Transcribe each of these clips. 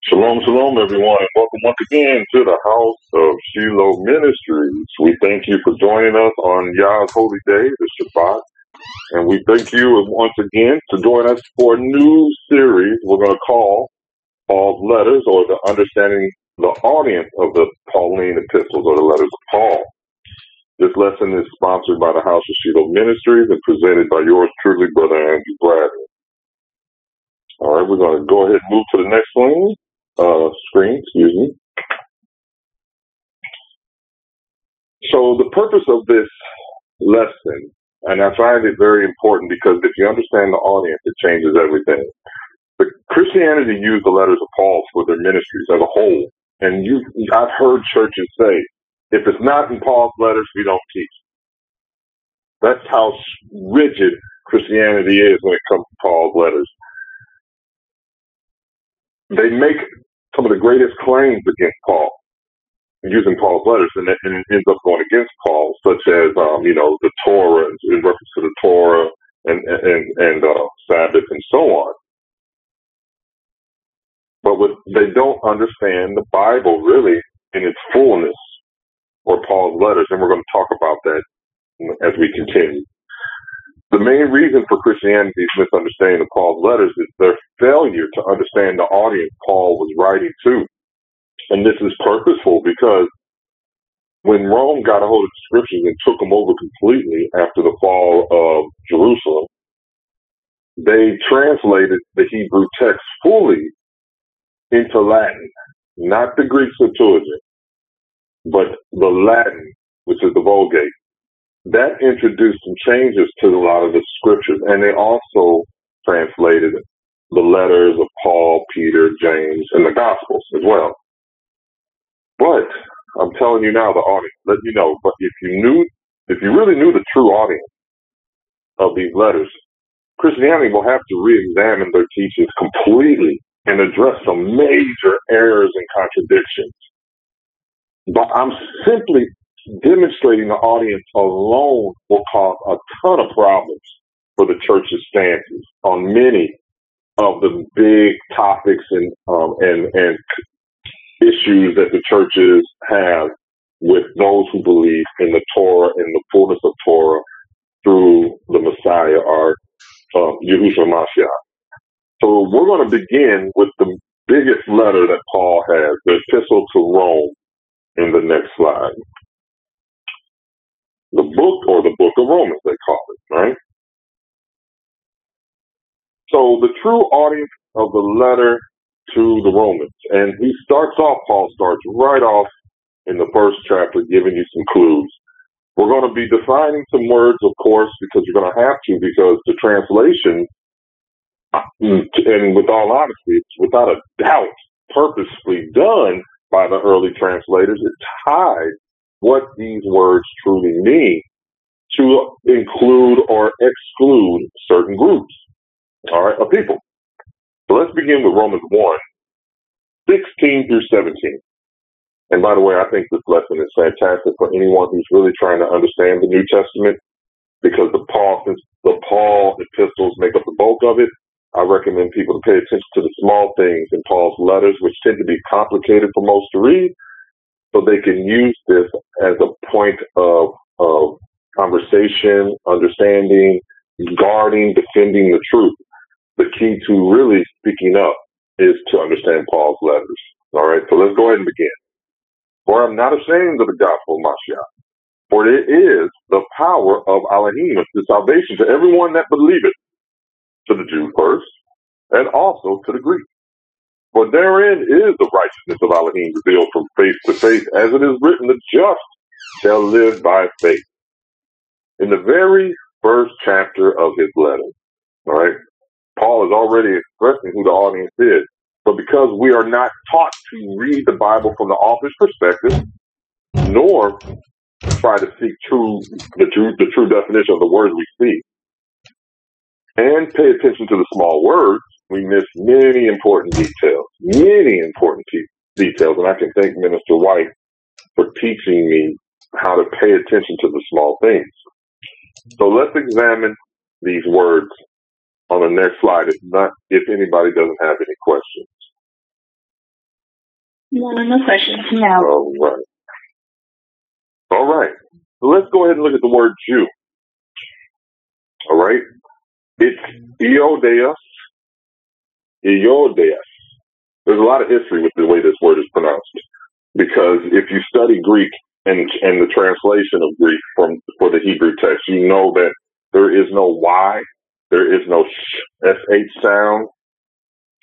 Shalom, shalom, everyone, and welcome once again to the House of Shiloh Ministries. We thank you for joining us on Yah's holy day, the Shabbat, and we thank you once again to join us for a new series we're going to call Paul's Letters, or the Understanding the Audience of the Pauline Epistles, or the Letters of Paul. This lesson is sponsored by the House of Shiloh Ministries and presented by yours truly, Brother Andrew Bradley. All right, we're going to go ahead and move to the next screen. So the purpose of this lesson, and I find it very important because if you understand the audience, it changes everything. But Christianity used the letters of Paul for their ministries as a whole. And I've heard churches say, if it's not in Paul's letters, we don't teach. That's how rigid Christianity is when it comes to Paul's letters. They make some of the greatest claims against Paul using Paul's letters, and it ends up going against Paul, such as the Torah, in reference to the Torah and Sabbath and so on. But they don't understand the Bible really in its fullness, or Paul's letters, and we're going to talk about that as we continue. The main reason for Christianity's misunderstanding of Paul's letters is their failure to understand the audience Paul was writing to. And this is purposeful because when Rome got a hold of the scriptures and took them over completely after the fall of Jerusalem, they translated the Hebrew text fully into Latin, not the Greek Septuagint, but the Latin, which is the Vulgate. That introduced some changes to a lot of the scriptures, and they also translated the letters of Paul, Peter, James, and the Gospels as well. But I'm telling you now, the audience, let you know, but if you really knew the true audience of these letters, Christianity will have to re-examine their teachings completely and address some major errors and contradictions. But I'm simply demonstrating the audience alone will cause a ton of problems for the church's stances on many of the big topics and issues that the churches have with those who believe in the Torah and the fullness of Torah through the Messiah, or Yahushua Mashiach. So we're going to begin with the biggest letter that Paul has, the Epistle to Rome, in the next slide. The book of Romans, they call it, right? So the true audience of the letter to the Romans, and Paul starts right off in the first chapter giving you some clues. We're going to be defining some words, of course, because you're going to have to, because the translation, and with all honesty, it's without a doubt purposefully done by the early translators. It tied what these words truly mean to include or exclude certain groups, all right, of people. So let's begin with Romans 1:16 through 17. And by the way, I think this lesson is fantastic for anyone who's really trying to understand the New Testament, because since the Paul epistles make up the bulk of it, I recommend people to pay attention to the small things in Paul's letters, which tend to be complicated for most to read, so they can use this as a point of conversation, understanding, guarding, defending the truth. The key to really speaking up is to understand Paul's letters. All right, so let's go ahead and begin. For I'm not ashamed of the gospel of Mashiach, for it is the power of Elohim, to salvation to everyone that believeth, to the Jew first, and also to the Greek. For therein is the righteousness of Elohim revealed from faith to faith, as it is written, the just shall live by faith. In the very first chapter of his letter, all right, Paul is already expressing who the audience is. But because we are not taught to read the Bible from the author's perspective, nor try to seek the true definition of the words we see, and pay attention to the small words, we miss many important details. And I can thank Minister White for teaching me how to pay attention to the small things. So let's examine these words on the next slide, if anybody doesn't have any questions. No questions. No. All right. So let's go ahead and look at the word Jew. All right. It's Iodeus. There's a lot of history with the way this word is pronounced, because if you study Greek and the translation of Greek for the Hebrew text, you know that there is no Y, there is no SH sound.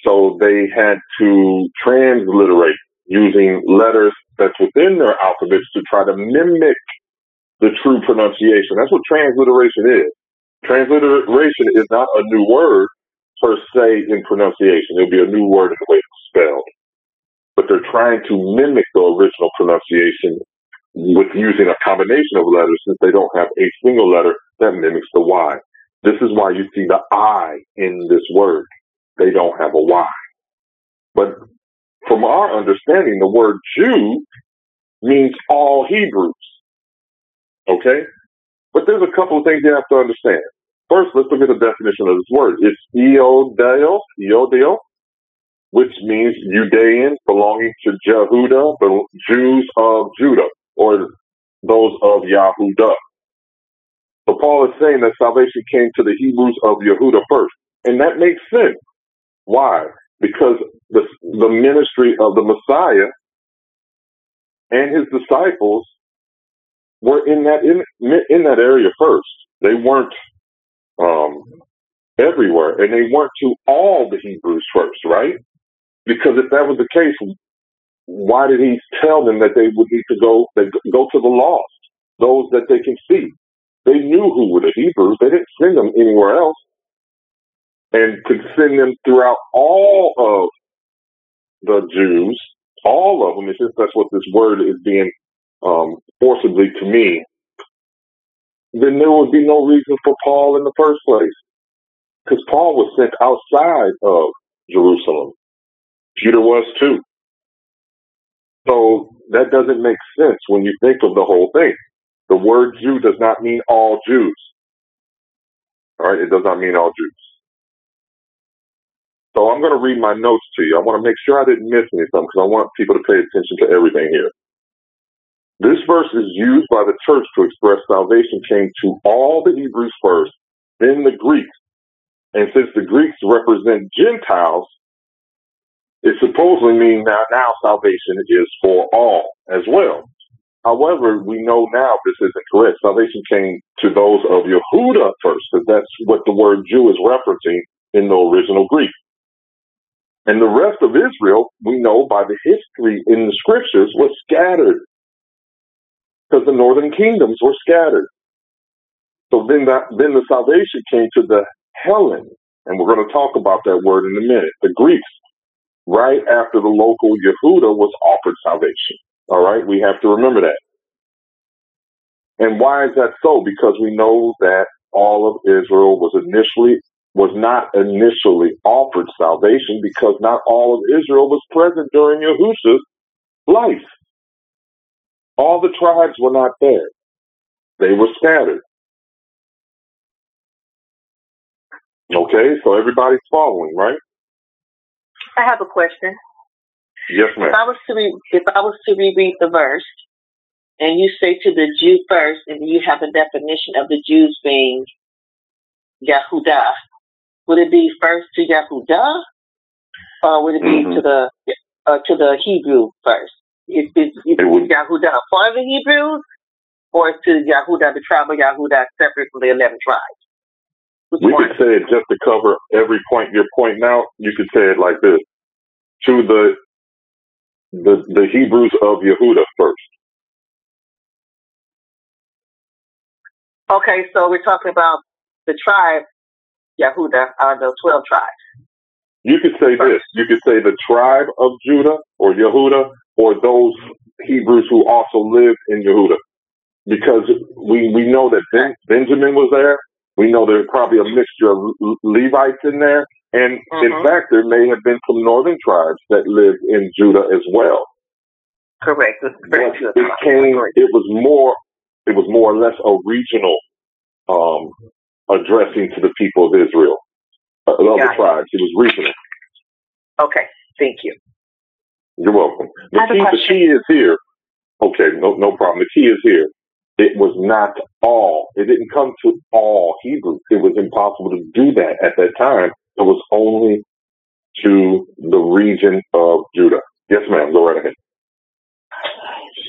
So they had to transliterate using letters that's within their alphabets to try to mimic the true pronunciation. That's what transliteration is. Transliteration is not a new word per se in pronunciation. It'll be a new word in the way it's spelled. But they're trying to mimic the original pronunciation with using a combination of letters, since they don't have a single letter that mimics the Y. This is why you see the I in this word. They don't have a Y. But from our understanding, the word Jew means all Hebrews. Okay? But there's a couple of things you have to understand. First, let's look at the definition of this word. It's Iodeos, which means Judean, belonging to Jehudah, the Jews of Judah, or those of Yahudah. So Paul is saying that salvation came to the Hebrews of Yehudah first. And that makes sense. Why? Because the ministry of the Messiah and his disciples were in that area first. They weren't everywhere, and they weren't to all the Hebrews first, right? Because if that was the case, why did he tell them that they would need to go to the lost, those that they can see? They knew who were the Hebrews. They didn't send them anywhere else, and could send them throughout all of the Jews, all of them. It's just that's what this word is being forcibly to me. Then there would be no reason for Paul in the first place, because Paul was sent outside of Jerusalem. Peter was too. So that doesn't make sense when you think of the whole thing. The word Jew does not mean all Jews. All right, it does not mean all Jews. So I'm going to read my notes to you. I want to make sure I didn't miss anything, because I want people to pay attention to everything here. This verse is used by the church to express salvation came to all the Hebrews first, then the Greeks. And since the Greeks represent Gentiles, it supposedly means now salvation is for all as well. However, we know now this isn't correct. Salvation came to those of Yehudah first, because that's what the word Jew is referencing in the original Greek. And the rest of Israel, we know by the history in the scriptures, was scattered, because the northern kingdoms were scattered. So then the salvation came to the Hellens, and we're going to talk about that word in a minute, the Greeks, right after the local Yehudah was offered salvation. All right, we have to remember that. And why is that so? Because we know that all of Israel was not initially offered salvation, because not all of Israel was present during Yahushua's life. All the tribes were not there. They were scattered. Okay, so everybody's following, right? I have a question. Yes, ma'am. If I was to reread the verse, and you say to the Jew first, and you have a definition of the Jews being Yahudah, would it be first to Yahudah, or would it be to the Hebrew first? Is Yahudah a part of the Hebrews, or is to Yahudah, the tribe of Yahudah, separate from the 11 tribes? We could say it just to cover every point you're pointing out. You could say it like this: to the Hebrews of Yehudah first. Okay, so we're talking about the tribe Yehudah are the 12 tribes. You could say this. You could say the tribe of Judah or Yehudah, or those Hebrews who also lived in Yehudah. Because we know that Benjamin was there. We know there's probably a mixture of Levites in there. And in fact, there may have been some northern tribes that lived in Judah as well. Correct. It was more or less a regional addressing to the people of Israel. Other tribes. It was regional. Okay. Thank you. You're welcome. The key is here. Okay, no problem. The key is here. It was not all. It didn't come to all Hebrews. It was impossible to do that at that time. It was only to the region of Judah. Yes, ma'am. Go right ahead.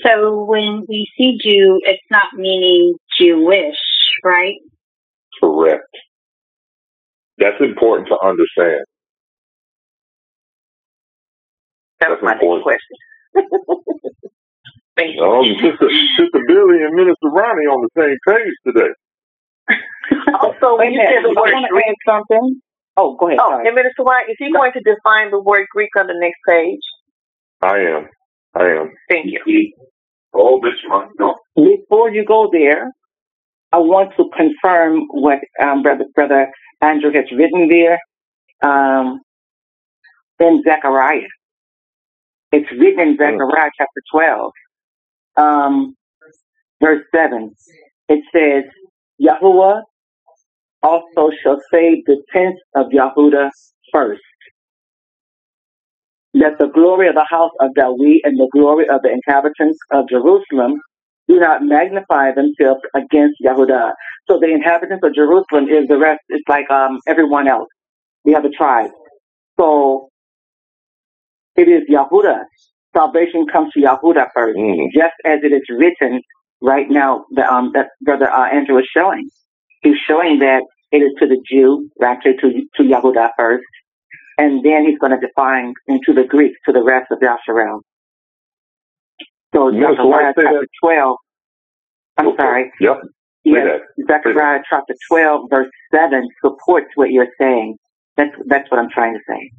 So when we see Jew, it's not meaning Jewish, right? Correct. That's important to understand. That's my next question. Thank you. Oh, Sister Billy and Minister Ronnie on the same page today. Also, when you said the word Greek, something. Oh, go ahead. Oh, and Minister White, is he going to define the word Greek on the next page? I am. Thank you. Oh, this one. No. Before you go there, I want to confirm what Brother Andrew has written there in Zechariah. It's written in Zechariah chapter 12, verse 7. It says, Yahuwah also shall save the tents of Yahudah first. Let the glory of the house of David and the glory of the inhabitants of Jerusalem do not magnify themselves against Yahudah. So the inhabitants of Jerusalem is the rest. It's like everyone else, the other tribes. So it is Yahudah. Salvation comes to Yahudah first, just as it is written right now. That Brother Andrew is showing. He's showing that it is to the Jew, actually to Yahudah first, and then he's going to define into the Greek to the rest of Yasharel. So Zechariah chapter 12. I'm sorry. Yep. Yes, Zechariah chapter 12, verse 7 supports what you're saying. That's what I'm trying to say.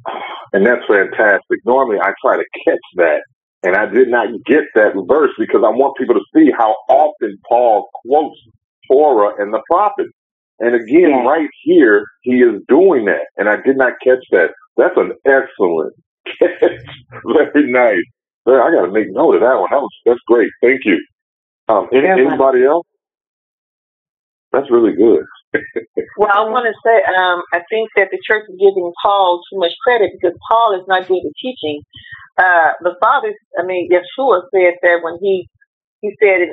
And that's fantastic. Normally I try to catch that, and I did not get that verse because I want people to see how often Paul quotes Torah and the prophets. And again, right here, he is doing that, and I did not catch that. That's an excellent catch. Very nice. I got to make note of that one. That's great. Thank you. Anybody else? That's really good. Well, I want to say, I think that the church is giving Paul too much credit because Paul is not doing the teaching. The Father, Yeshua said that when he said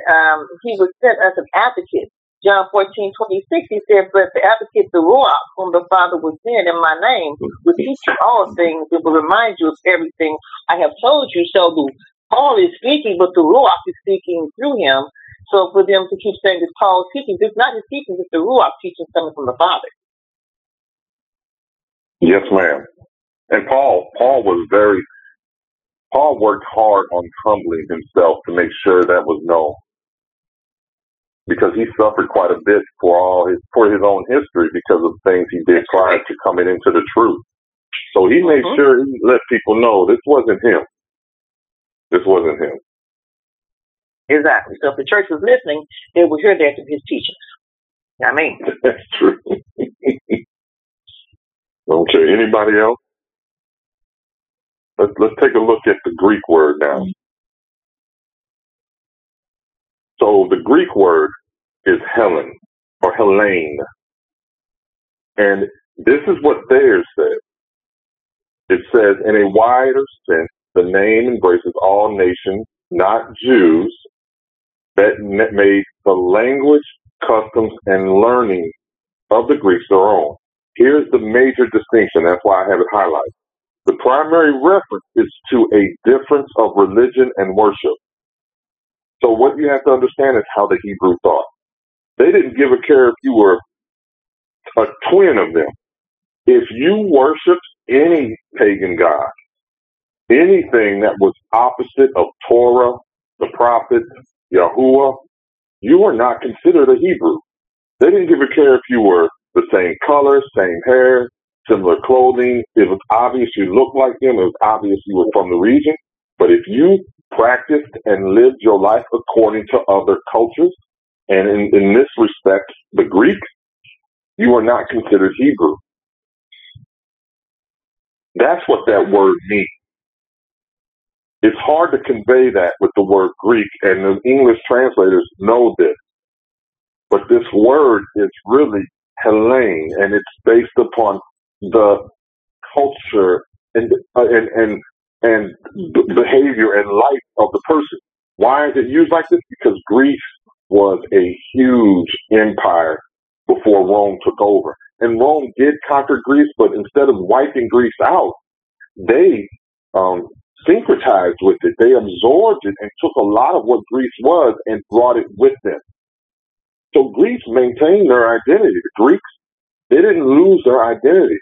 he would send us an advocate. John 14:26, he said, but the advocate, the Ruach, whom the Father will send in my name, will teach you all things. It will remind you of everything I have told you. So Paul is speaking, but the Ruach is speaking through him. So for them to keep saying that Paul's teaching, it's not his teaching, it's the Ruach teaching coming from the Father. Yes, ma'am. And Paul worked hard on humbling himself to make sure that was known. Because he suffered quite a bit for his own history because of things he did prior to coming into the truth. So he made sure he let people know this wasn't him. This wasn't him. Exactly. So if the church was listening, they would hear that through his teachings. You know what I mean? That's true. Okay. Anybody else? Let's take a look at the Greek word now. So the Greek word is Helen or Helene. And this is what theirs says. It says, in a wider sense, the name embraces all nations, not Jews, that made the language, customs, and learning of the Greeks their own. Here's the major distinction. That's why I have it highlighted. The primary reference is to a difference of religion and worship. So what you have to understand is how the Hebrew thought. They didn't give a care if you were a twin of them. If you worshiped any pagan god, anything that was opposite of Torah, the prophets, Yahuwah, you were not considered a Hebrew. They didn't give a care if you were the same color, same hair, similar clothing. It was obvious you looked like them. It was obvious you were from the region. But if you practiced and lived your life according to other cultures, and in this respect, the Greek, you are not considered Hebrew. That's what that word means. It's hard to convey that with the word Greek, and the English translators know this. But this word is really Hellene, and it's based upon the culture and and the behavior and life of the person. Why is it used like this? Because Greece was a huge empire before Rome took over. And Rome did conquer Greece, but instead of wiping Greece out, they syncretized with it. They absorbed it and took a lot of what Greece was and brought it with them. So Greece maintained their identity. The Greeks, they didn't lose their identity.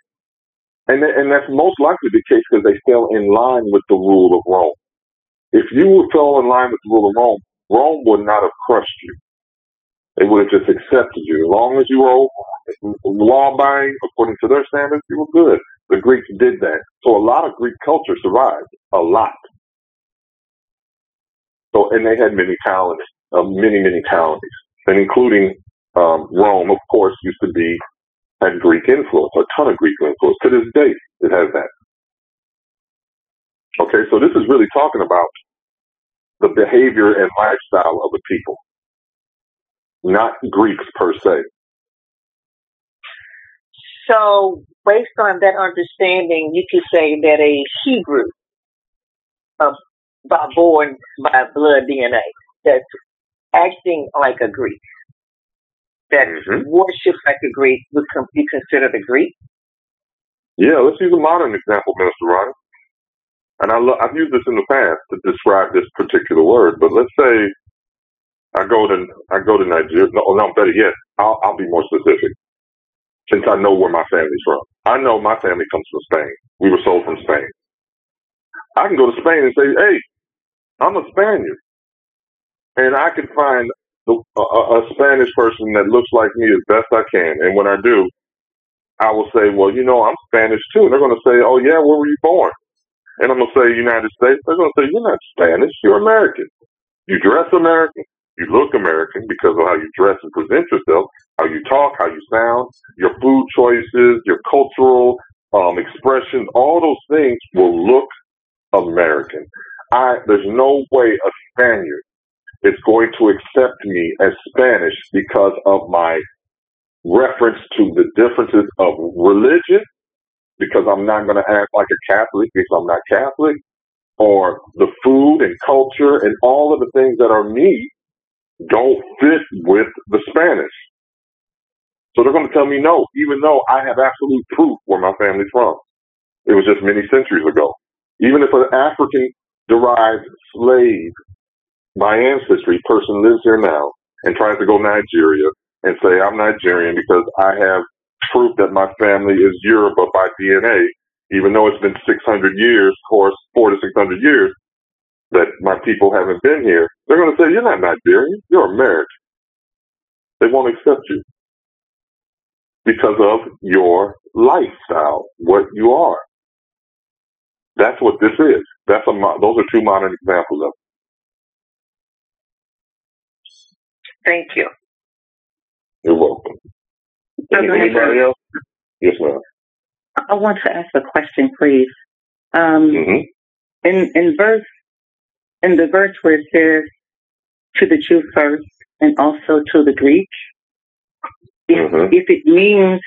And that's most likely the case because they fell in line with the rule of Rome. If you fell in line with the rule of Rome, Rome would not have crushed you. They would have just accepted you. As long as you were law-abiding according to their standards, you were good. The Greeks did that. So a lot of Greek culture survived. A lot. So, and they had many colonies, many colonies. And including Rome, of course, had Greek influence, a ton of Greek influence. To this day, it has that. Okay, so this is really talking about the behavior and lifestyle of the people, not Greeks per se. So, based on that understanding, you could say that a Hebrew, born by blood DNA, that's acting like a Greek, that worships like a Greek, would be considered a Greek? Yeah, let's use a modern example, Minister Ronnie. And I've used this in the past to describe this particular word. But let's say I go to Nigeria. No, better yet, I'll be more specific. Since I know where my family's from, I know my family comes from Spain. We were sold from Spain. I can go to Spain and say, "Hey, I'm a Spaniard," and I can find a Spanish person that looks like me as best I can. And when I do, I will say, "Well, I'm Spanish too." And they're going to say, "Oh yeah, where were you born?" And I'm going to say United States. They're going to say, "You're not Spanish. You're American. You dress American. You look American because of how you dress and present yourself, how you talk, how you sound, your food choices, your cultural expressions. All those things will look American. There's no way a Spaniard is going to accept me as Spanish because of my reference to the differences of religion, because I'm not going to act like a Catholic because I'm not Catholic, or the food and culture and all of the things that are me don't fit with the Spanish. So they're going to tell me no, even though I have absolute proof where my family's from. It was just many centuries ago. Even if an African-derived slave by ancestry person lives here now and tries to go to Nigeria and say, "I'm Nigerian because I have proof that my family is Yoruba by DNA," even though it's been 600 years, of course, 400 to 600 years, that my people haven't been here, they're going to say, "You're not Nigerian, you're American." They won't accept you because of your lifestyle, what you are. That's what this is. Those are two modern examples of it. Thank you. You're welcome. Anybody else? Yes, ma'am. I want to ask a question, please. In the verse where it says to the Jew first and also to the Greek, if it means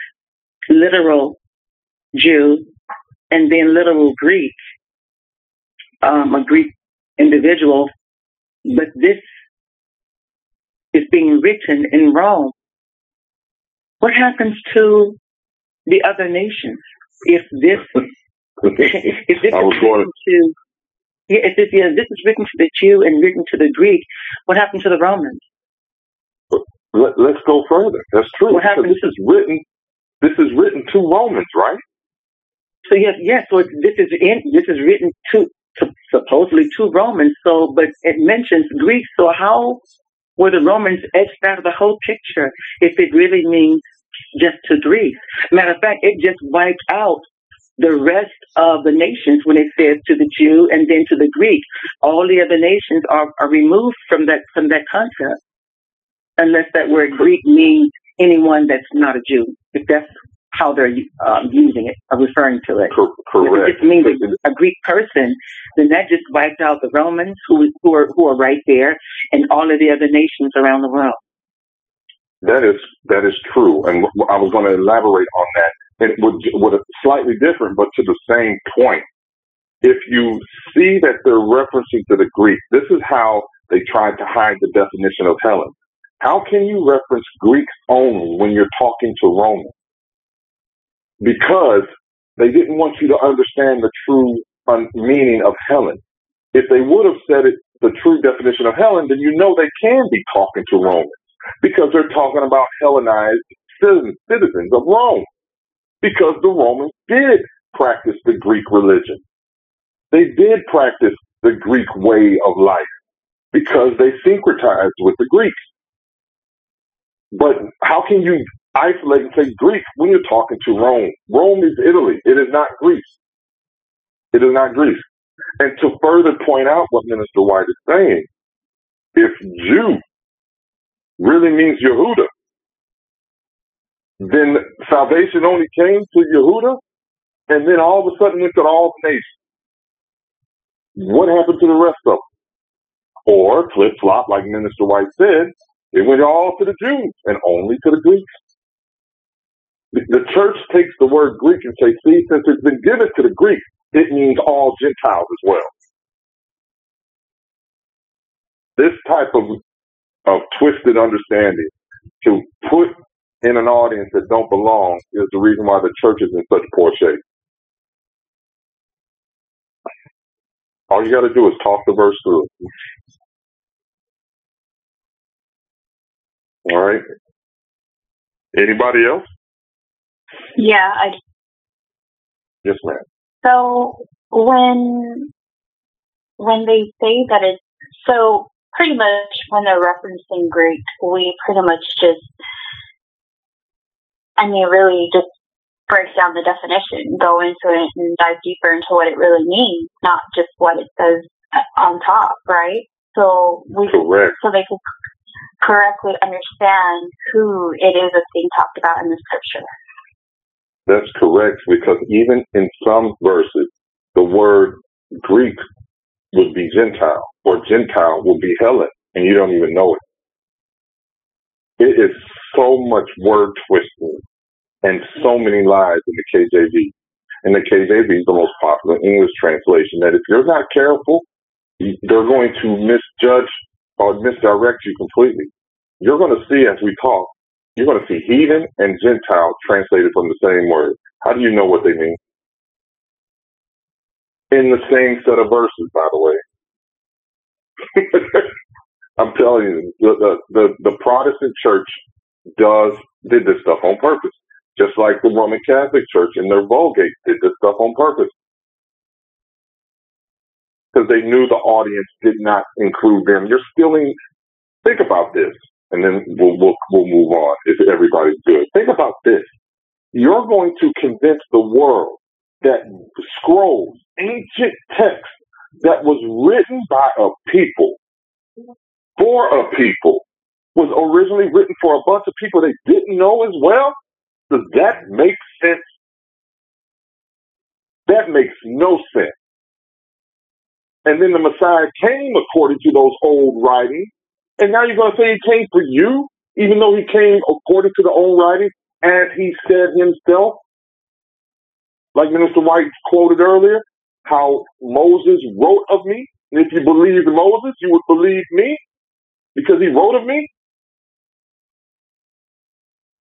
literal Jew and then literal Greek, a Greek individual, but this is being written in Rome, what happens to the other nations if this if this is written to the Jew and written to the Greek? What happened to the Romans? Let's go further. That's true. What happened? This is written to Romans, right? So yes. So this is written to supposedly to Romans. So, but it mentions Greek. So how were the Romans etched out of the whole picture if it really means just to Greece? Matter of fact, it just wiped out the rest of the nations when it says to the Jew and then to the Greek. All the other nations are removed from that concept, unless that word Greek means anyone that's not a Jew. If that's how they're using it, or referring to it. Correct. If it means a Greek person, then that just wiped out the Romans who are right there and all of the other nations around the world. That is true, and I was going to elaborate on that, and with a slightly different, but to the same point. if you see that they're referencing to the Greek, this is how they tried to hide the definition of Helen. How can you reference Greeks only when you're talking to Romans? Because they didn't want you to understand the true meaning of Helen. If they would have said it, the true definition of Helen, then you know they can be talking to Romans because they're talking about Hellenized citizens of Rome, because the Romans did practice the Greek religion. They did practice the Greek way of life because they syncretized with the Greeks. But how can you isolate and say Greek when you're talking to Rome? Rome is Italy. It is not Greece. It is not Greece. And to further point out what Minister White is saying, if Jew really means Yehuda, then salvation only came to Yehuda, and then all of a sudden went to all the nations. What happened to the rest of them? Or flip-flop, like Minister White said, it went all to the Jews and only to the Greeks. The church takes the word Greek and says, see, since it's been given to the Greeks, it means all Gentiles as well. This type of twisted understanding to put in an audience that don't belong is the reason why the church is in such poor shape. All you got to do is talk the verse through. All right. Anybody else? Yeah. Yes, ma'am. So when they say that it's so pretty much when they're referencing Greek, we pretty much really just break down the definition, go into it and dive deeper into what it really means, not just what it says on top, right? So Correct. So they can correctly understand who it is that's being talked about in the scripture. That's correct, because even in some verses, the word Greek would be Gentile, or Gentile would be Helen, and you don't even know it. It is so much word twisting and so many lies in the KJV. And the KJV is the most popular English translation that if you're not careful, they're going to misjudge or misdirect you completely. You're going to see as we talk, you're going to see heathen and Gentile translated from the same word. How do you know what they mean? In the same set of verses, by the way. I'm telling you, the Protestant church did this stuff on purpose. Just like the Roman Catholic Church in their Vulgate did this stuff on purpose. Because they knew the audience did not include them. You're stealing. Think about this, and then we'll move on if everybody's good. Think about this. You're going to convince the world that scrolls, ancient text that was written by a people, for a people, was originally written for a bunch of people they didn't know as well? Does that make sense? That makes no sense. And then the Messiah came according to those old writings, and now you're going to say he came for you, even though he came according to the old writings, as he said himself? Like Minister White quoted earlier, how Moses wrote of me, and if you believed Moses, you would believe me, because he wrote of me?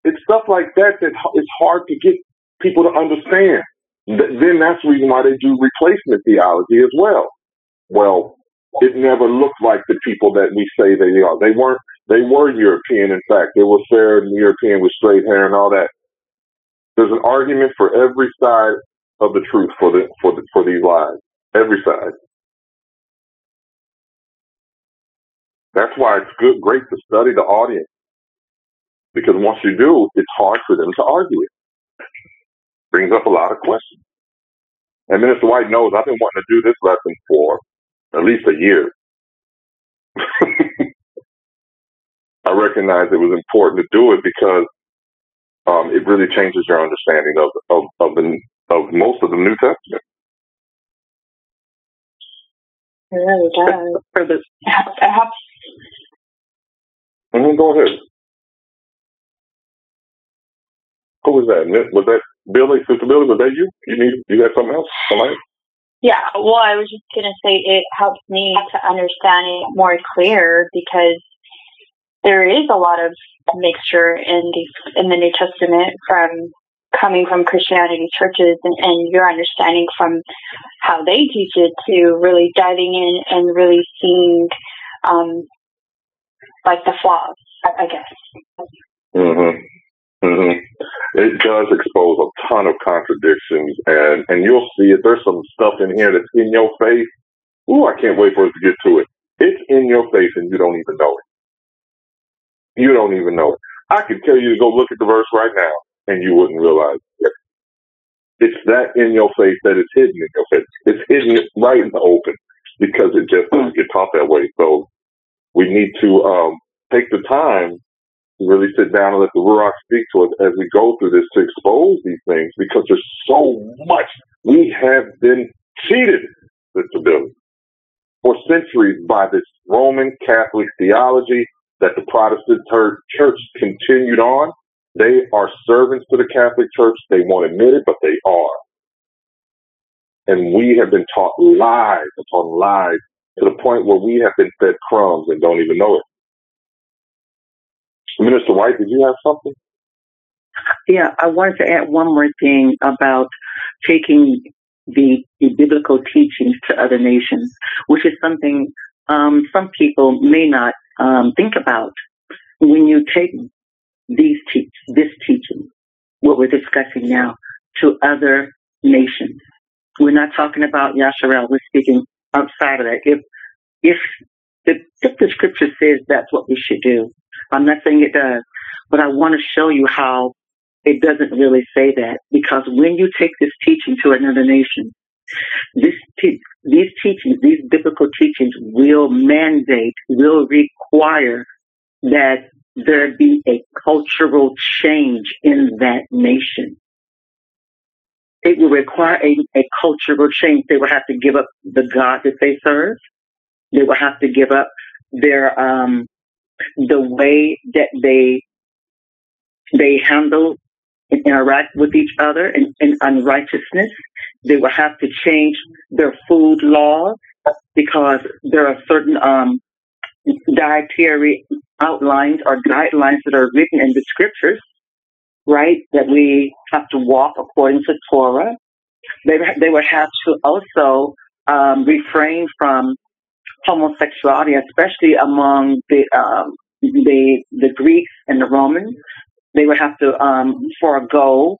It's stuff like that it's hard to get people to understand. Then that's the reason why they do replacement theology as well. Well, it never looked like the people that we say they are. They were European, in fact. They were fair and European with straight hair and all that. There's an argument for every side of the truth for these lies. Every side. That's why it's great to study the audience. Because once you do, it's hard for them to argue it. Brings up a lot of questions. And Minister White knows I've been wanting to do this lesson for at least a year. I recognize it was important to do it because it really changes your understanding of most of the New Testament. It really does. For the Go ahead. Who was that? Was that Billy? Sister Billy, was that you? You got something else? Somebody? Yeah, well, I was just going to say it helps me to understand it more clear because there is a lot of mixture in the New Testament from coming from Christianity churches and your understanding from how they teach it to really diving in and really seeing like the flaws, I guess. It does expose a ton of contradictions, and you'll see it. There's some stuff in here that's in your face. Ooh, I can't wait for us to get to it. It's in your face, and you don't even know it. You don't even know it. I could tell you to go look at the verse right now, and you wouldn't realize it. It's that in your face that it's hidden in your face. It's hidden right in the open because it just doesn't get taught that way. So we need to take the time to really sit down and let the Ruach speak to us as we go through this to expose these things because there's so much. We have been cheated, Mr. Billy, for centuries by this Roman Catholic theology that the Protestant church continued on. They are servants to the Catholic Church. They won't admit it, but they are. And we have been taught lies upon lies to the point where we have been fed crumbs and don't even know it. Minister White, did you have something? Yeah, I wanted to add one more thing about taking the biblical teachings to other nations, which is something some people may not think about. When you take this teaching, what we're discussing now, to other nations, we're not talking about Yasharel. We're speaking outside of that. If the scripture says that's what we should do, I'm not saying it does, but I want to show you how it doesn't really say that, because when you take this teaching to another nation, these teachings, these biblical teachings will require that there be a cultural change in that nation. It will require a cultural change. They will have to give up the God that they serve. They will have to give up their the way that they handle and interact with each other in unrighteousness. They will have to change their food laws because there are certain dietary outlines or guidelines that are written in the scriptures, right, that we have to walk according to Torah. They will have to also refrain from homosexuality, especially among the Greeks and the Romans. They would have to forego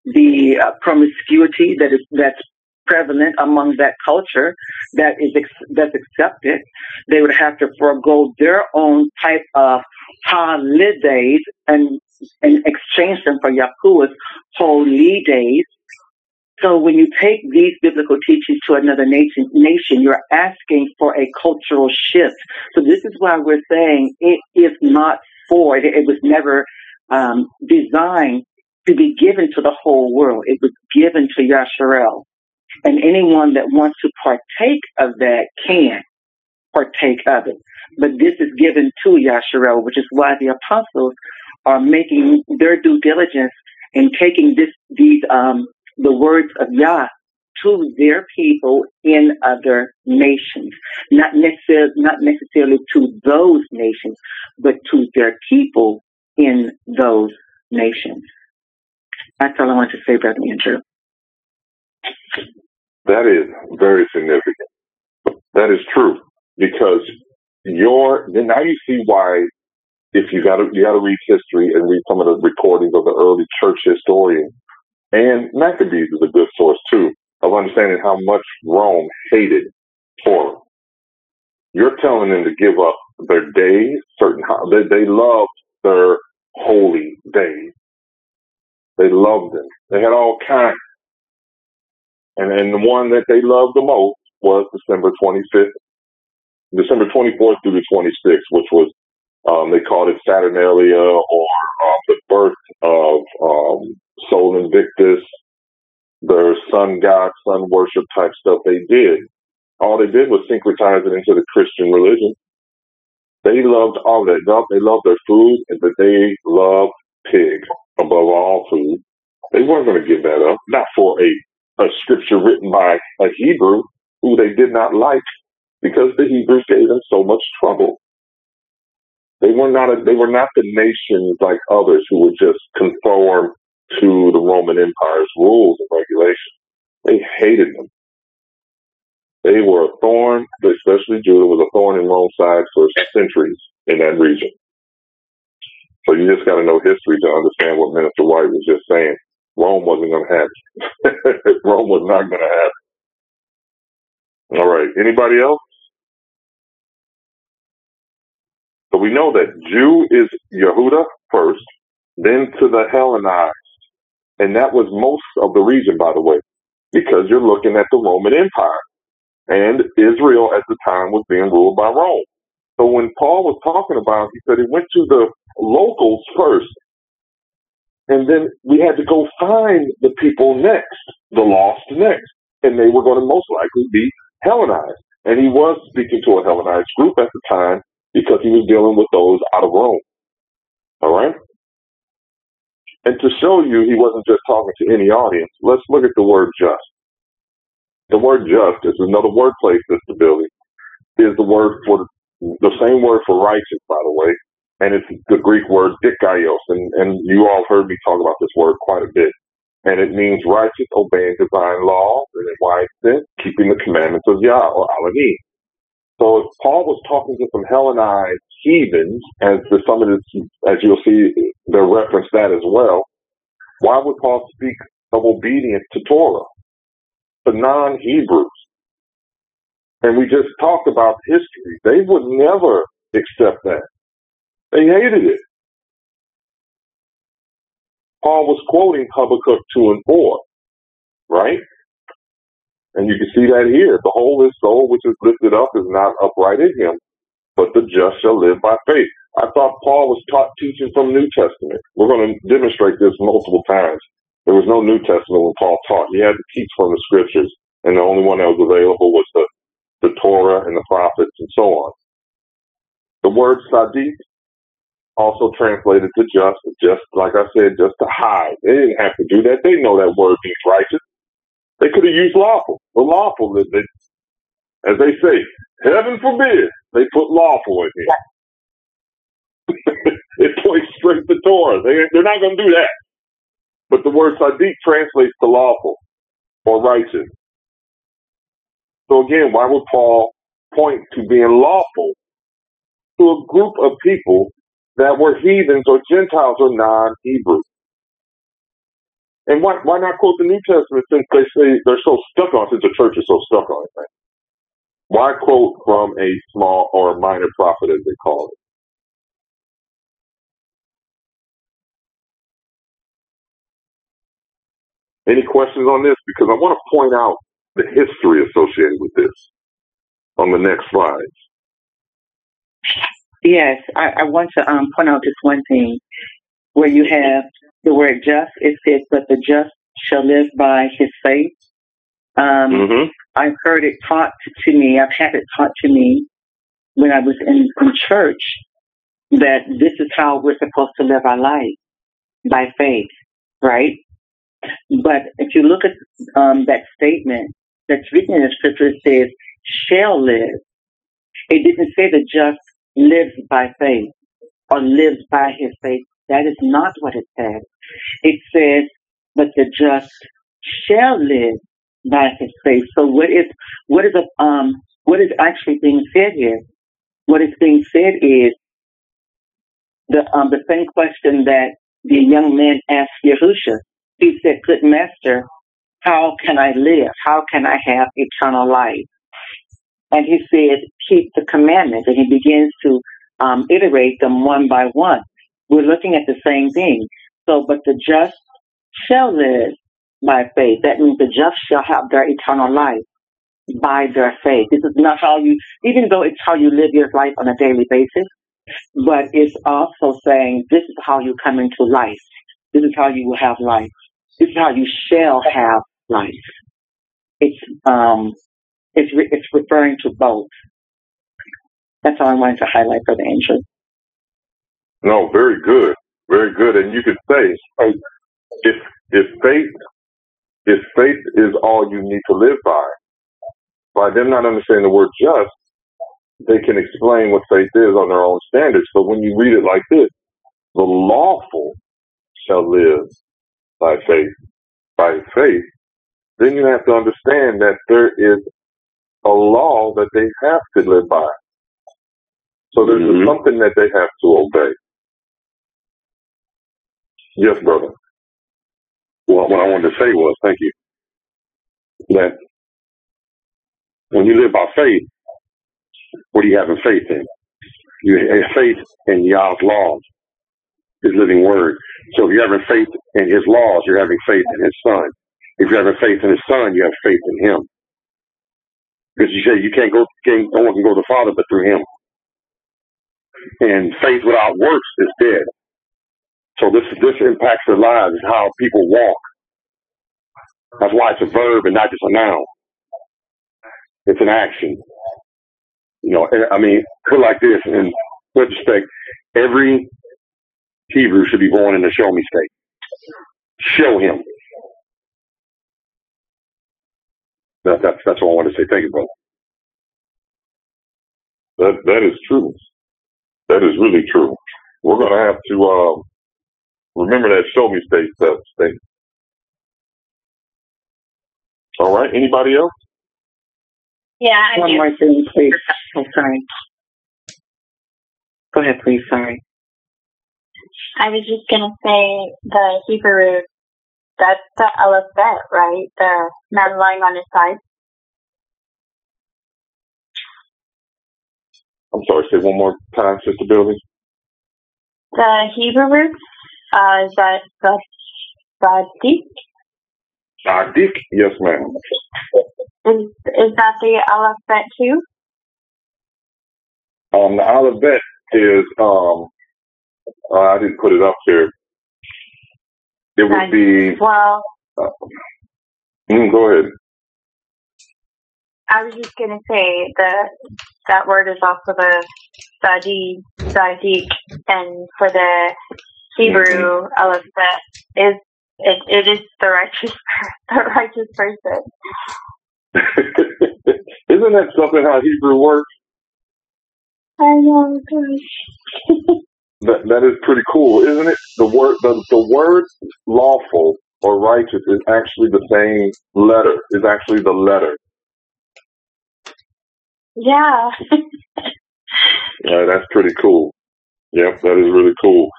the promiscuity that's prevalent among that culture that's accepted. They would have to forego their own type of holidays and exchange them for Yahuwah's holy days. So when you take these biblical teachings to another nation, you're asking for a cultural shift. So this is why we're saying it is not it was never designed to be given to the whole world. It was given to Yasharel. And anyone that wants to partake of that can partake of it. But this is given to Yasharel, which is why the apostles are making their due diligence in taking the words of Yah to their people in other nations. Not necessarily to those nations, but to their people in those nations. That's all I want to say, Brother Andrew. That is very significant. That is true, because now you see why, if you got to read history and read some of the recordings of the early church historians, and Maccabees is a good source too of understanding how much Rome hated Torah. You're telling them to give up their days, they loved their holy days. They loved them. They had all kinds. And the one that they loved the most was December 24th through the 26th, which was, they called it Saturnalia, or the birth of Sol Invictus, their sun god, sun worship type stuff they did. All they did was syncretize it into the Christian religion. They loved all that. They loved their food, but they loved pig above all food. They weren't going to give that up, not for a a scripture written by a Hebrew who they did not like because the Hebrews gave them so much trouble. They were not the nations like others who would just conform to the Roman Empire's rules and regulations. They hated them. They were a thorn, especially Judah was a thorn in Rome's side for centuries in that region. So you just got to know history to understand what Minister White was just saying. Rome wasn't going to have it. Rome was not going to have it. All right. Anybody else? So we know that Jew is Yehuda first, then to the Hellenized. And that was most of the region, by the way, because you're looking at the Roman Empire. And Israel at the time was being ruled by Rome. So when Paul was talking about, he said he went to the locals first. And then we had to go find the people next, the lost next. And they were going to most likely be Hellenized. And he was speaking to a Hellenized group at the time because he was dealing with those out of Rome. All right? And to show you he wasn't just talking to any audience, let's look at the word just. The word just is another wordplay, Sister Billy, is the word for the same word for righteous, by the way, and it's the Greek word dikaios, and you all heard me talk about this word quite a bit, and it means righteous, obeying divine law, and in wide sense, keeping the commandments of Yah or Alanim. So if Paul was talking to some Hellenized heathens, as you'll see, they'll reference that as well, why would Paul speak of obedience to Torah? The non-Hebrews. And we just talked about history. They would never accept that. They hated it. Paul was quoting Habakkuk 2 and 4, right? And you can see that here. Behold, his soul which is lifted up is not upright in him, but the just shall live by faith. I thought Paul was teaching from New Testament. We're going to demonstrate this multiple times. There was no New Testament when Paul taught. He had to teach from the scriptures, and the only one that was available was the Torah and the prophets and so on. The word sadiq, also translated to just like I said, just to hide. They didn't have to do that. They know that word means righteous. They could have used lawful. The lawful, as they say, heaven forbid, they put lawful in here. It points straight to Torah. They're not going to do that. But the word sadiq translates to lawful or righteous. So again, why would Paul point to being lawful to a group of people that were heathens or Gentiles or non-Hebrews? And why not quote the New Testament since they say they're so stuck on it, since the church is so stuck on it? Right? Why quote from a small or minor prophet, as they call it? Any questions on this? Because I want to point out the history associated with this on the next slide. Yes, I want to point out just one thing. Where you have the word just, it says, but the just shall live by his faith. I've heard it taught to me, I've had it taught to me when I was in church, that this is how we're supposed to live our life, by faith, right? But if you look at that statement that's written in the scripture, it says, shall live. It didn't say the just lives by faith or lives by his faith. That is not what it says. It says, but the just shall live by his faith. So what is actually being said here? What is being said is the same question that the young man asked Yahusha. He said, good master, how can I live? How can I have eternal life? And he said, keep the commandments. And he begins to iterate them one by one. We're looking at the same thing. So, but the just shall live by faith. That means the just shall have their eternal life by their faith. This is not how you, even though it's how you live your life on a daily basis, but it's also saying this is how you come into life. This is how you will have life. This is how you shall have life. It's referring to both. That's all I wanted to highlight for the intro. No, very good. Very good. And you could say, if faith if faith is all you need to live by them not understanding the word just, they can explain what faith is on their own standards. But when you read it like this, the lawful shall live by faith, then you have to understand that there is a law that they have to live by. So there's something that they have to obey. Yes, brother. Well, what I wanted to say was, thank you, that when you live by faith, what are you having faith in? You have faith in Yah's laws, His living word. So if you're having faith in His laws, you're having faith in His Son. If you're having faith in His Son, you have faith in Him. Because you say no one can go to the Father but through Him. And faith without works is dead. So this impacts their lives, how people walk. That's why it's a verb and not just a noun. It's an action. You know, I mean, put it like this, in retrospect, every Hebrew should be born in the show me state. Show him. That's all I want to say. Thank you, brother. That is true. That is really true. We're going to have to remember that show me state thing. All right. Anybody else? Yeah, I One do. more thing, please. Oh, sorry. Go ahead, please. Sorry. I was just going to say the Hebrew root, that's the Aleph Bet, right? The man lying on his side. I'm sorry, say one more time, Sister Billy. The Hebrew root, is that Sadik? Sadik? Yes, ma'am. Is that the Aleph Bet too? The Aleph Bet is, I didn't put it up here. It would be... Well... go ahead. I was just going to say that word is also the Sadik, and for the Hebrew Aleph Bet, it is the righteous person. Isn't that something how Hebrew works? I know. That is pretty cool, isn't it? The word lawful or righteous is actually the same letter. Is actually the letter. Yeah. Yeah, that's pretty cool. Yep, that is really cool.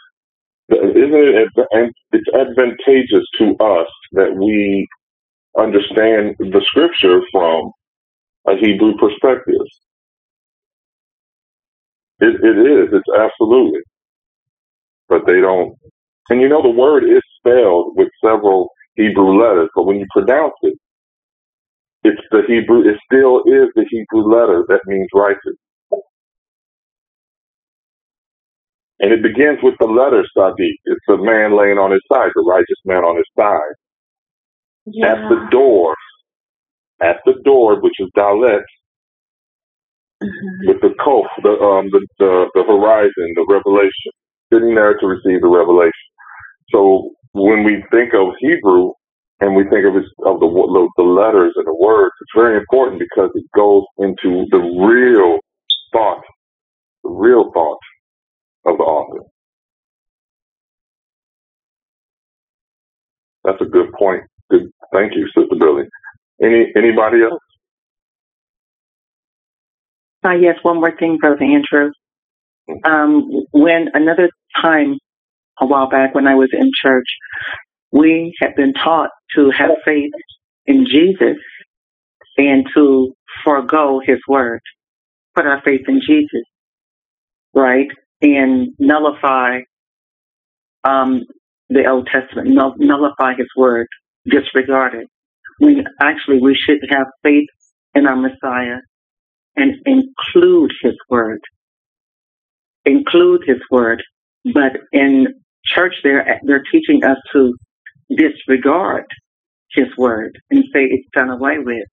Isn't it? And it's advantageous to us that we understand the scripture from a Hebrew perspective. It is. It's absolutely. But they don't. And you know, the word is spelled with several Hebrew letters, but when you pronounce it, it's the Hebrew. It still is the Hebrew letter that means righteous. And it begins with the letter Sadiq. It's the man laying on his side, the righteous man on his side. Yeah. At the door, which is Dalet, with the Kof, the horizon, the revelation, sitting there to receive the revelation. So when we think of Hebrew and we think of the letters and the words, it's very important because it goes into the real thought of the author. That's a good point. Good. Thank you, Sister Billy. Anybody else? Yes, one more thing, Brother Andrew. When another time, a while back when I was in church, we had been taught to have faith in Jesus and to forego his word, put our faith in Jesus, right? And nullify the Old Testament, nullify his word, disregard it. We should have faith in our Messiah and include his word. Include his word. But in church, they're teaching us to disregard his word and say it's done away with.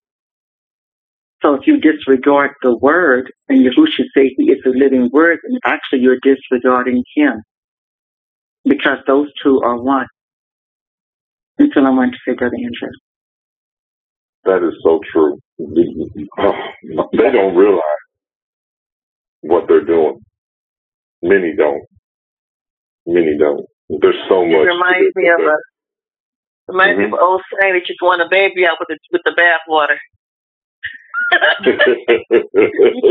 So if you disregard the word, and Yahushua say he is the living word, and actually you're disregarding him, because those two are one. That's what I wanted to say, Brother Andrew. That is so true. They don't realize what they're doing. Many don't. Many don't. There's so much. It reminds me of an old saying that you throw a baby out with the bathwater. you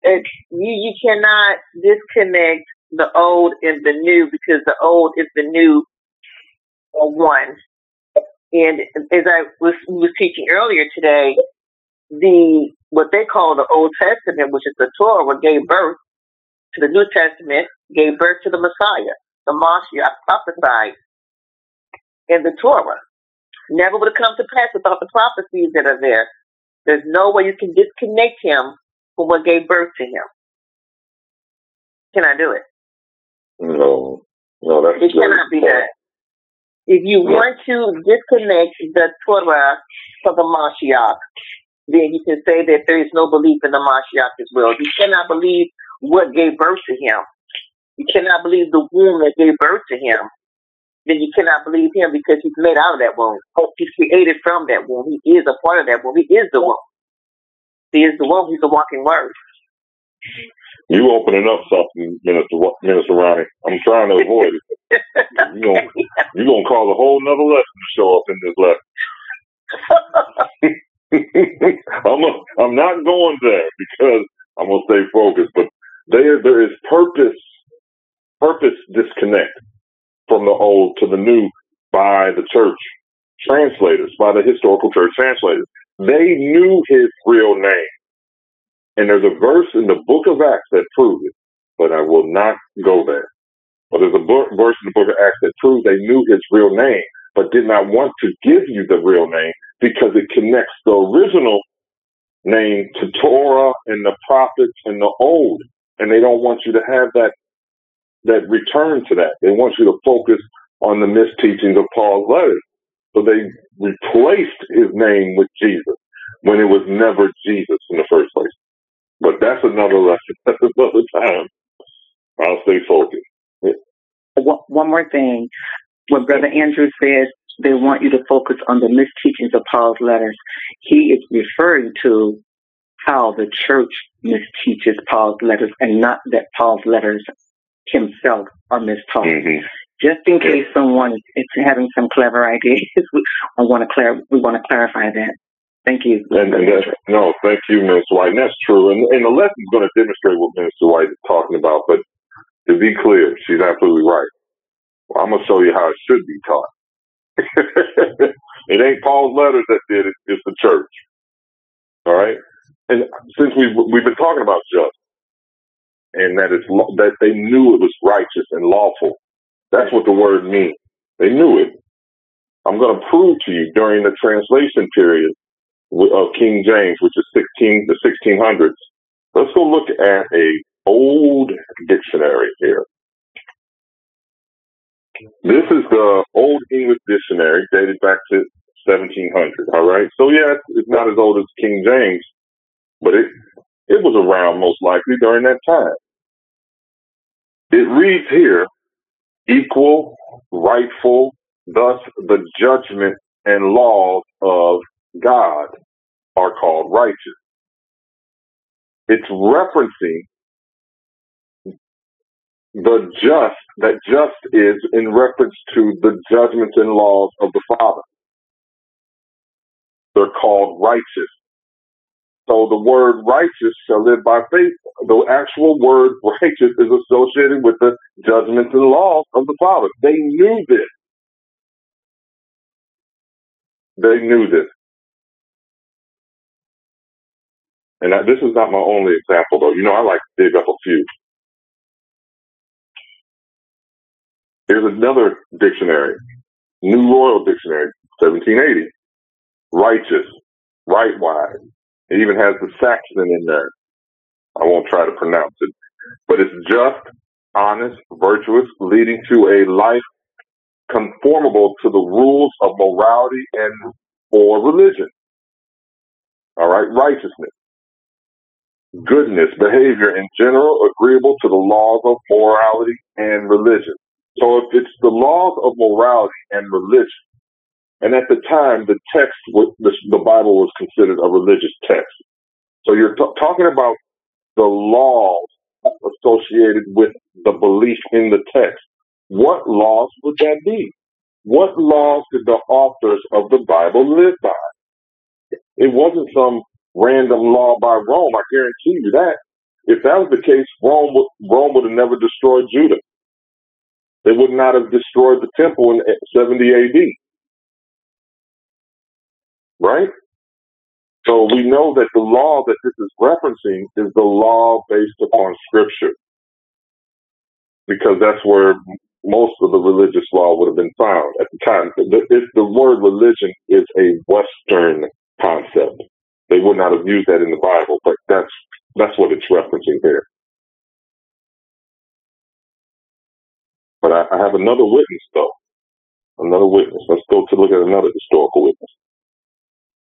can't, you cannot disconnect the old and the new, because the old is the new one. And as I was teaching earlier today, what they call the Old Testament, which is the Torah, gave birth to the New Testament, gave birth to the Messiah, the Mashiach prophesied in the Torah. Never would have come to pass without the prophecies that are there. There's no way you can disconnect him from what gave birth to him. Can I do it? No, that's it cannot be done. If you want to disconnect the Torah from the Mashiach, then you can say that there is no belief in the Mashiach as well. You cannot believe what gave birth to him. You cannot believe the womb that gave birth to him. Then you cannot believe him because he's made out of that womb. He's created from that womb. He is a part of that womb. He is the womb. He is the womb. He's the walking word. You opening up something, Minister Ronnie. I'm trying to avoid it. You're gonna cause a whole nother lesson to show up in this lesson. I'm not going there because I'm gonna stay focused. But there is purpose disconnect from the old to the new by the church translators, by the historical church translators. They knew his real name. And there's a verse in the book of Acts that proves it, but I will not go there. But there's a verse in the book of Acts that proves they knew his real name, but did not want to give you the real name because it connects the original name to Torah and the prophets and the old. And they don't want you to have that return to that. They want you to focus on the misteachings of Paul's letters. So they replaced his name with Jesus when it was never Jesus in the first place. But that's another lesson. That's another time. I'll stay focused. Yeah. One more thing. When Brother Andrew says they want you to focus on the misteachings of Paul's letters, he is referring to how the church misteaches Paul's letters, and not that Paul's letters himself are mistaught. Mm-hmm. Just in case someone is having some clever ideas, we want to clarify that. Thank you. Thank you, Minister White. And that's true. And the lesson's going to demonstrate what Minister White is talking about. But to be clear, she's absolutely right. Well, I'm going to show you how it should be taught. It ain't Paul's letters that did it. It's the church. All right? And since we've been talking about just, and that they knew it was righteous and lawful. That's what the word means. They knew it. I'm going to prove to you during the translation period of King James, which is the 1600s. Let's go look at a old dictionary here. This is the Old English Dictionary, dated back to 1700. All right, so yeah, it's not as old as King James, but it was around most likely during that time. It reads here: equal, rightful, thus the judgment and laws of God are called righteous. It's referencing the just, that just is in reference to the judgments and laws of the Father. They're called righteous. So the word righteous shall live by faith. The actual word righteous is associated with the judgments and laws of the Father. They knew this. They knew this. And this is not my only example, though. I like to dig up a few. Here's another dictionary, New Royal Dictionary, 1780. Righteous, rightwise. It even has the Saxon in there. I won't try to pronounce it. But it's just, honest, virtuous, leading to a life conformable to the rules of morality and or religion. All right, righteousness. Goodness, behavior in general, agreeable to the laws of morality and religion. So if it's the laws of morality and religion, And at the time, the text, the Bible was considered a religious text. So you're talking about the laws associated with the belief in the text. What laws would that be? What laws did the authors of the Bible live by? It wasn't some random law by Rome. I guarantee you that. If that was the case, Rome would have never destroyed Judah. They would not have destroyed the temple in 70 AD. Right? So we know that the law that this is referencing is the law based upon Scripture, because that's where most of the religious law would have been found at the time. The word religion is a Western concept. They would not have used that in the Bible, but that's what it's referencing here. But I have another witness, though. Another witness. Let's go to look at another historical witness.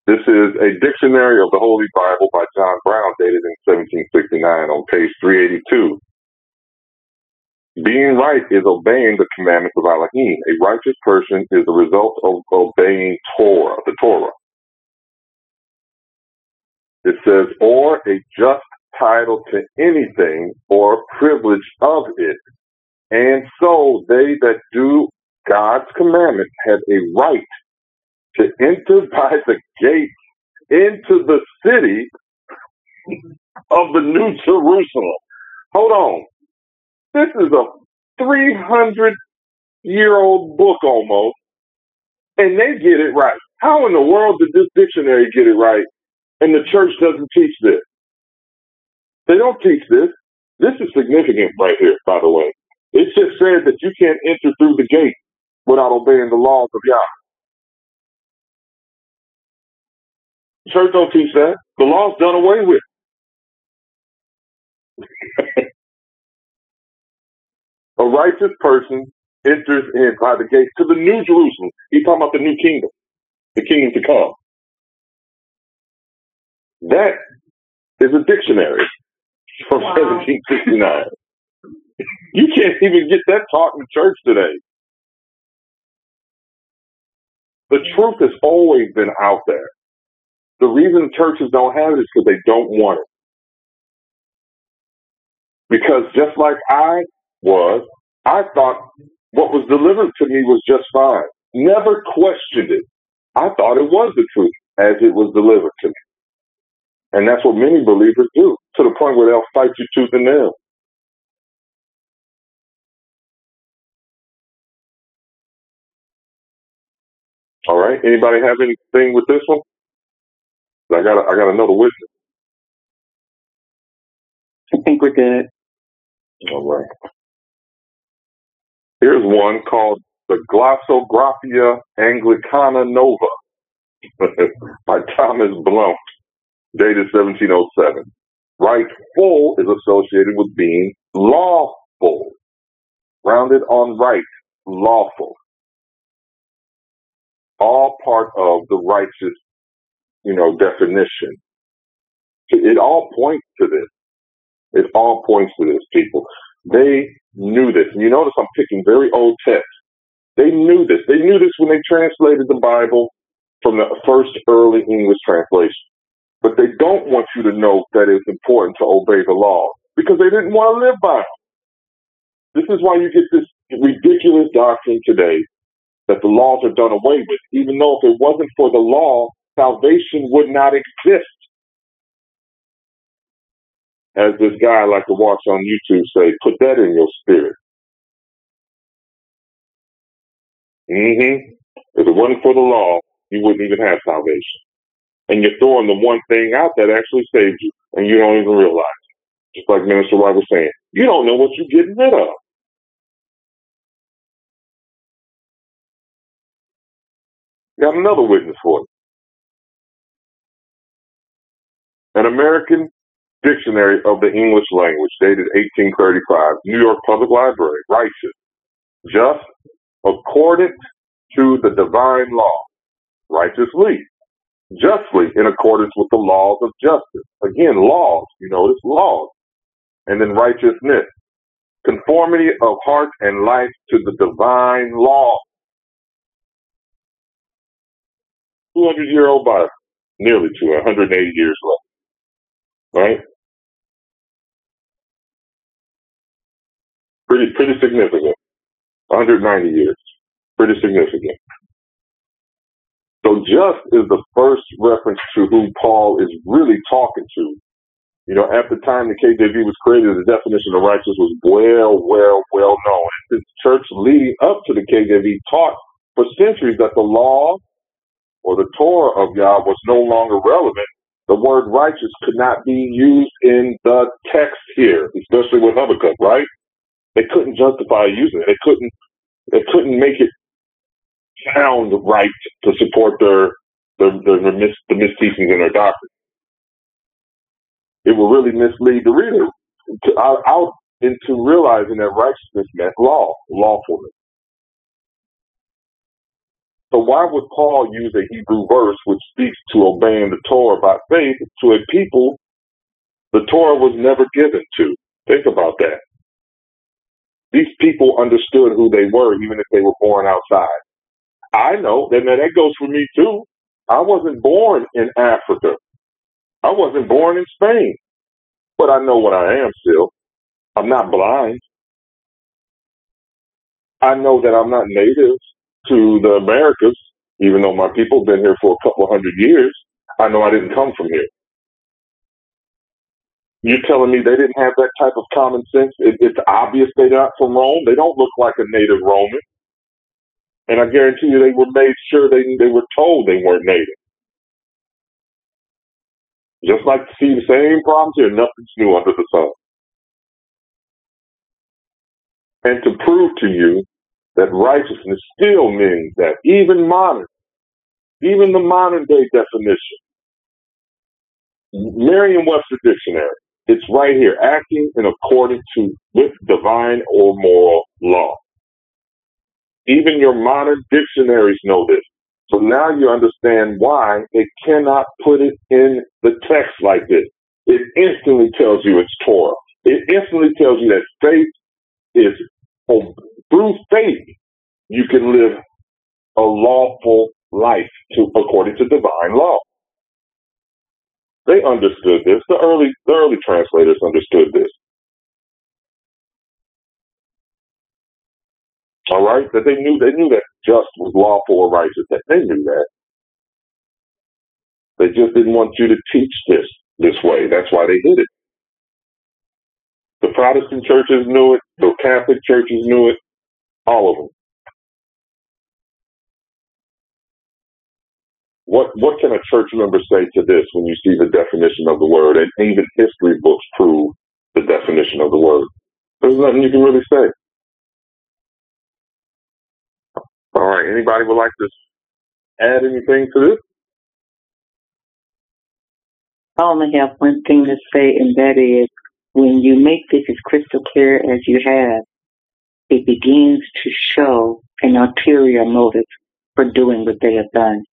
This is a dictionary of the Holy Bible by John Brown, dated in 1769, on page 382. Being right is obeying the commandments of Elohim. A righteous person is the result of obeying the Torah. It says, or a just title to anything or privilege of it. And so they that do God's commandments have a right to enter by the gate into the city of the New Jerusalem. Hold on. This is a 300-year-old book almost, and they get it right. How in the world did this dictionary get it right, and the church doesn't teach this? They don't teach this. This is significant right here, by the way. It just says that you can't enter through the gate without obeying the laws of Yahweh. Church don't teach that. The law's done away with. A righteous person enters in by the gate to the New Jerusalem. He's talking about the new kingdom, the kingdom to come. That is a dictionary from 1769. You can't even get that taught in church today. The truth has always been out there. The reason churches don't have it is because they don't want it. Because just like I thought what was delivered to me was just fine. Never questioned it. I thought it was the truth as it was delivered to me. And that's what many believers do, to the point where they'll fight you tooth and nail. All right. Anybody have anything with this one? I got another witness. I think we're good. All right. Here's one called the Glossographia Anglicana Nova by Thomas Blount, dated 1707. Rightful is associated with being lawful. Rounded on right, lawful. All part of the righteous, definition. It all points to this. It all points to this, people. They knew this. And you notice I'm picking very old texts. They knew this. They knew this when they translated the Bible from the first early English translation. But they don't want you to know that it's important to obey the law, because they didn't want to live by them. This is why you get this ridiculous doctrine today that the laws are done away with, even though if it wasn't for the law, salvation would not exist. As this guy I like to watch on YouTube say, put that in your spirit. If it wasn't for the law, you wouldn't even have salvation. And you're throwing the one thing out that actually saves you, and you don't even realize it. Just like Minister White was saying, you don't know what you're getting rid of. Got another witness for you. An American Dictionary of the English Language, dated 1835, New York Public Library, righteous, just, accordant to the divine law, righteously, justly, in accordance with the laws of justice. Again, laws, it's laws. And then righteousness, conformity of heart and life to the divine law. 200-year-old Bible, nearly 180 years left, right? Pretty significant. 190 years, pretty significant. So just is the first reference to who Paul is really talking to. You know, at the time the KJV was created, the definition of righteous was well known. And the church leading up to the KJV taught for centuries that the law or the Torah of Yah was no longer relevant. The word righteous could not be used in the text here, especially with Habakkuk, right? They couldn't justify using it. They couldn't make it sound right to support the misteachings in their doctrine. It will really mislead the reader out into realizing that righteousness meant lawfulness. So why would Paul use a Hebrew verse which speaks to obeying the Torah by faith to a people the Torah was never given to? Think about that. These people understood who they were even if they were born outside. I know that goes for me too. I wasn't born in Africa. I wasn't born in Spain, but I know what I am still. I'm not blind. I know that I'm not native to the Americas, even though my people have been here for a couple hundred years. I know I didn't come from here. You're telling me they didn't have that type of common sense? It's obvious they're not from Rome. They don't look like a native Roman. And I guarantee you they were made sure they were told they weren't native. Just like to see the same problems here, nothing's new under the sun. And to prove to you that righteousness still means that even the modern day definition, Merriam-Webster Dictionary, it's right here, acting in accordance with divine or moral law. Even your modern dictionaries know this. So now you understand why they cannot put it in the text like this. It instantly tells you it's Torah. It instantly tells you that faith is, through faith, you can live a lawful life according to divine law. They understood this. The early translators understood this. All right, that they knew that just was lawful or righteous. That they knew that. They just didn't want you to teach this way. That's why they did it. The Protestant churches knew it. The Catholic churches knew it. All of them. What can a church member say to this when you see the definition of the word? And even history books prove the definition of the word. There's nothing you can really say. All right. Anybody would like to add anything to this? I only have one thing to say, and that is when you make this as crystal clear as you have, it begins to show an ulterior motive for doing what they have done.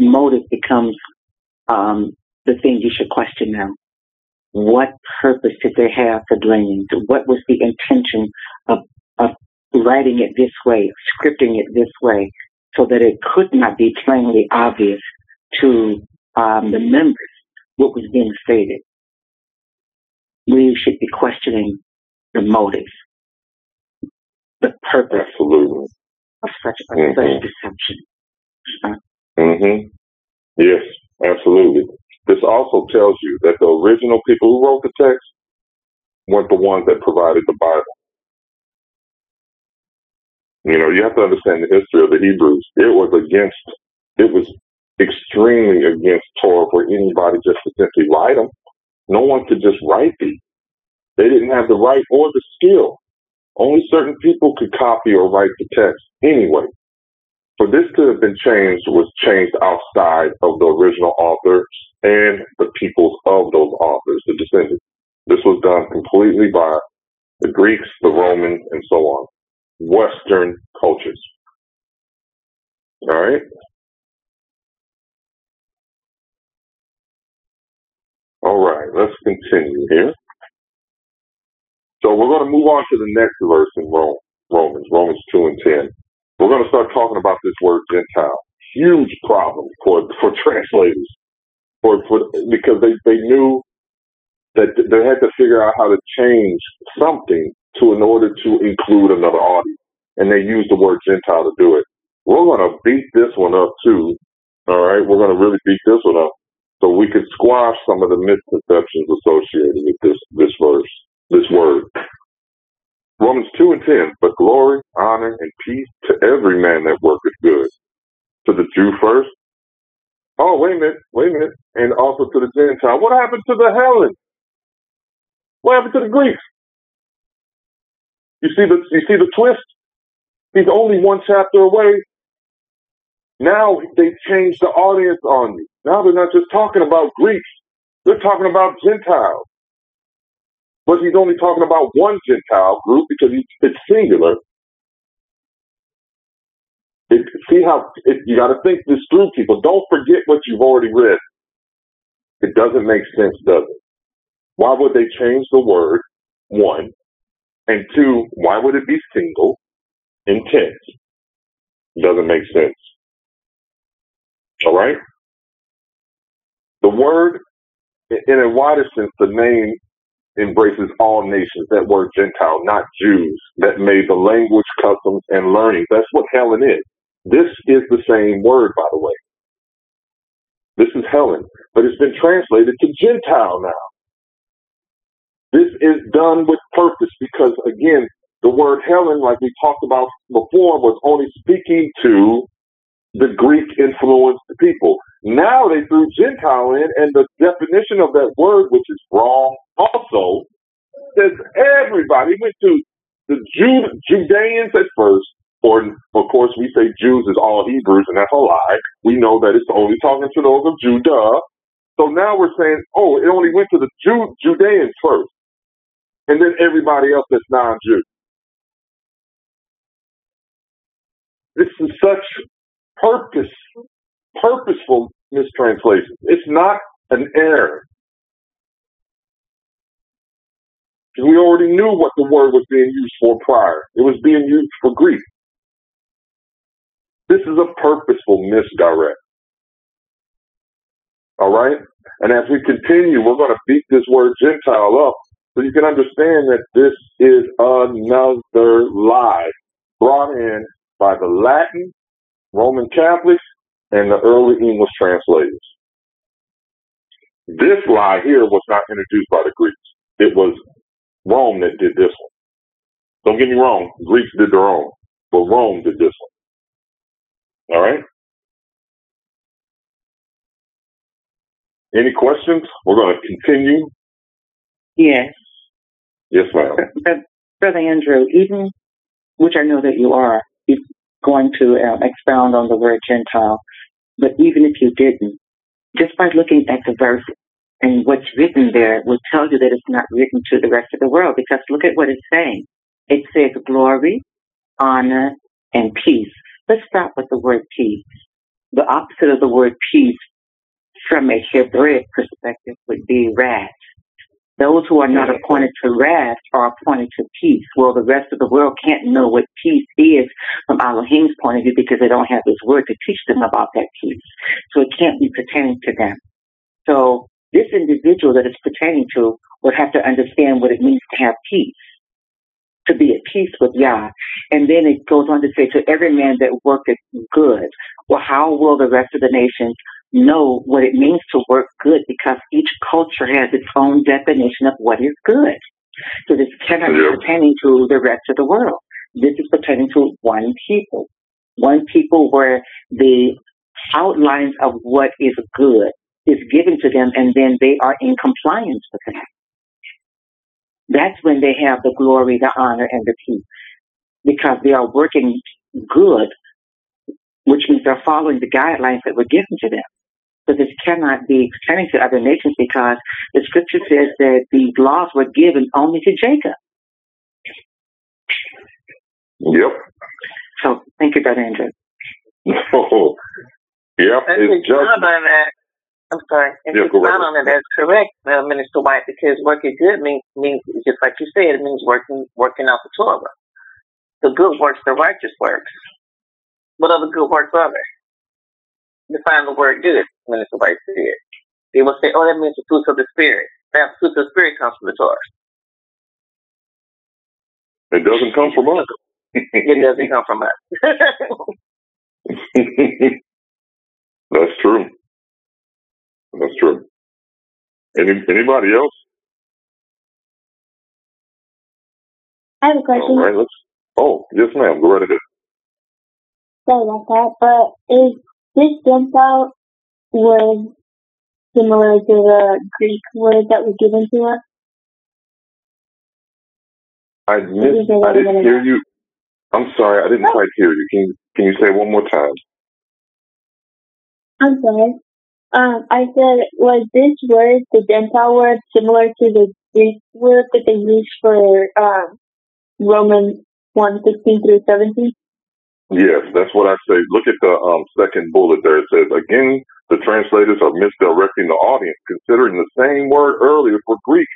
Motive becomes the thing you should question now. What purpose did they have for doing it? What was the intention of writing it this way, scripting it this way, so that it could not be plainly obvious to the members what was being stated? We should be questioning the motive, the purpose of such deception. Yes, absolutely. This also tells you that the original people who wrote the text weren't the ones that provided the Bible. You know, you have to understand the history of the Hebrews. It was extremely against Torah for anybody just to simply write them. No one could just write these. They didn't have the right or the skill. Only certain people could copy or write the text anyway. For this to have been changed was changed outside of the original authors and the peoples of those authors, the descendants. This was done completely by the Greeks, the Romans, and so on. Western cultures. All right? All right, let's continue here. So we're going to move on to the next verse in Romans 2 and 10. We're going to start talking about this word Gentile. huge problem for translators, because they knew that they had to figure out how to change something in order to include another audience, and they used the word Gentile to do it. We're going to beat this one up too. All right, we're going to really beat this one up, so we can squash some of the misconceptions associated with this verse, this word. Romans 2:10, but glory, honor, and peace to every man that worketh good. To the Jew first. Oh, wait a minute. And also to the Gentile. What happened to the Hellens? What happened to the Greeks? You see the twist? He's only one chapter away. Now they changed the audience on you. Now they're not just talking about Greeks. They're talking about Gentiles. But he's only talking about one Gentile group because it's singular. You got to think this through, people. Don't forget what you've already read. It doesn't make sense, does it? Why would they change the word, one? And two, why would it be single in tense? It doesn't make sense. All right? The word, in a wider sense, the name embraces all nations. That word Gentile, not Jews, that made the language, customs, and learning. That's what Helen is. This is the same word, by the way. This is Helen, but it's been translated to Gentile now. This is done with purpose because, again, the word Helen, like we talked about before, was only speaking to the Greek-influenced people. Now they threw Gentile in, and the definition of that word, which is wrong also, says everybody. Went to the Judeans at first, or, of course, we say Jews is all Hebrews, and that's a lie. We know that it's only talking to those of Judah. So now we're saying, it only went to the Judeans first, and then everybody else that's non-Jew. This is such purposeful mistranslation. It's not an error. We already knew what the word was being used for prior. It was being used for Greek. This is a purposeful misdirect. All right? And as we continue, we're going to beat this word Gentile up so you can understand that this is another lie brought in by the Latin, Roman Catholics, and the early English translators. This lie here was not introduced by the Greeks. It was Rome that did this one. Don't get me wrong, Greeks did their own, but Rome did this one. All right? Any questions? We're going to continue. Yes. Yes, ma'am. Brother Andrew, even, which I know that you are, going to expound on the word Gentile, but even if you didn't, just by looking at the verse and what's written there will tell you that it's not written to the rest of the world, because look at what it's saying. It says glory, honor, and peace. Let's start with the word peace. The opposite of the word peace from a Hebraic perspective would be wrath. Those who are not appointed to wrath are appointed to peace. Well, the rest of the world can't know what peace is from Elohim's point of view because they don't have his word to teach them about that peace. So it can't be pertaining to them. So this individual that it's pertaining to would have to understand what it means to have peace, to be at peace with Yah. And then it goes on to say, to every man that worketh good. Well, how will the rest of the nations know what it means to work good? Because each culture has its own definition of what is good. So this cannot be pertaining to the rest of the world. This is pertaining to one people where the outlines of what is good is given to them, and then they are in compliance with that. That's when they have the glory, the honor, and the peace, because they are working good, which means they're following the guidelines that were given to them. So this cannot be pertaining to other nations because the scripture says that these laws were given only to Jacob. Yep. So thank you, Brother Andrew. Oh, yep. It's just... I'm sorry. And to expound on that, that's correct, Minister White, because working good means just like you said, it means working out the Torah. The good works, the righteous works. What other good works are there? define the word good when it's the right spirit. They will say, oh, that means the fruits of the Spirit. That fruit of the Spirit comes from the Torah. It doesn't come from us. It doesn't come from us. That's true. That's true. Anybody else? I have a question. All right, yes, ma'am. Go right ahead. Sorry about that, but is this Gentile word similar to the Greek word that was given to us? I didn't hear you. I'm sorry, I didn't quite hear you. Can you say it one more time? I'm sorry. I said, was this word, the Gentile word, similar to the Greek word that they used for Romans 1:16 through 17? Yes, that's what I say. Look at the second bullet there. It says, again, the translators are misdirecting the audience, considering the same word earlier for Greek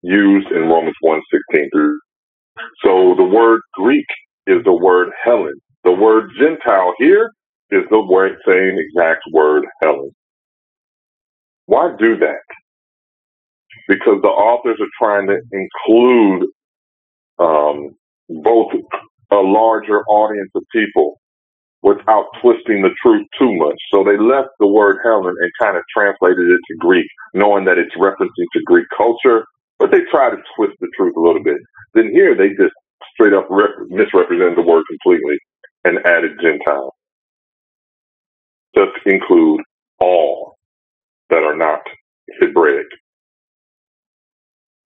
used in Romans 1:16 through. So the word Greek is the word Helen. The word Gentile here is the same exact word Helen. Why do that? Because the authors are trying to include both a larger audience of people without twisting the truth too much. So they left the word Helen and kind of translated it to Greek, knowing that it's referencing to Greek culture, but they try to twist the truth a little bit. Then here they just straight up misrepresented the word completely and added Gentile. Just include all that are not Hebraic.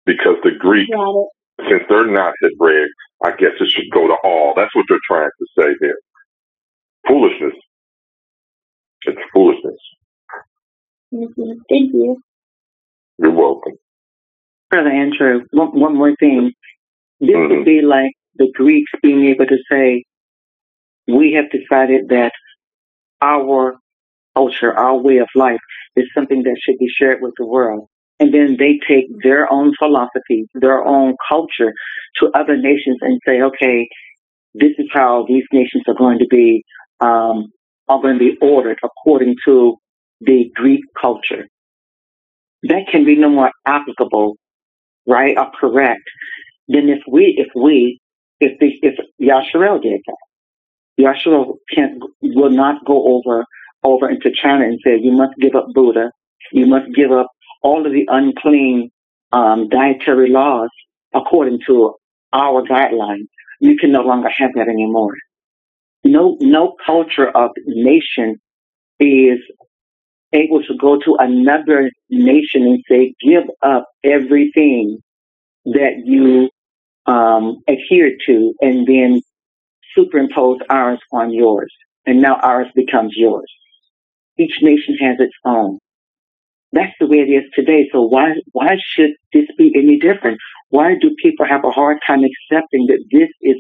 Because the Greek, since they're not Hebraic, I guess it should go to all. That's what they're trying to say here. Foolishness. It's foolishness. Thank you. You're welcome. Brother Andrew, one more thing. This would be like the Greeks being able to say, we have decided that our culture, our way of life is something that should be shared with the world. And then they take their own philosophy, their own culture to other nations and say, okay, this is how these nations are going to be ordered according to the Greek culture. That can be no more applicable, right, or correct than if Yasharel did that. Yasharel will not go over into China and say, you must give up Buddha, you must give up all of the unclean dietary laws according to our guidelines. You can no longer have that anymore. No culture of nation is able to go to another nation and say, give up everything that you adhere to and then superimpose ours on yours. And now ours becomes yours. Each nation has its own. That's the way it is today. So why should this be any different? Why do people have a hard time accepting that this is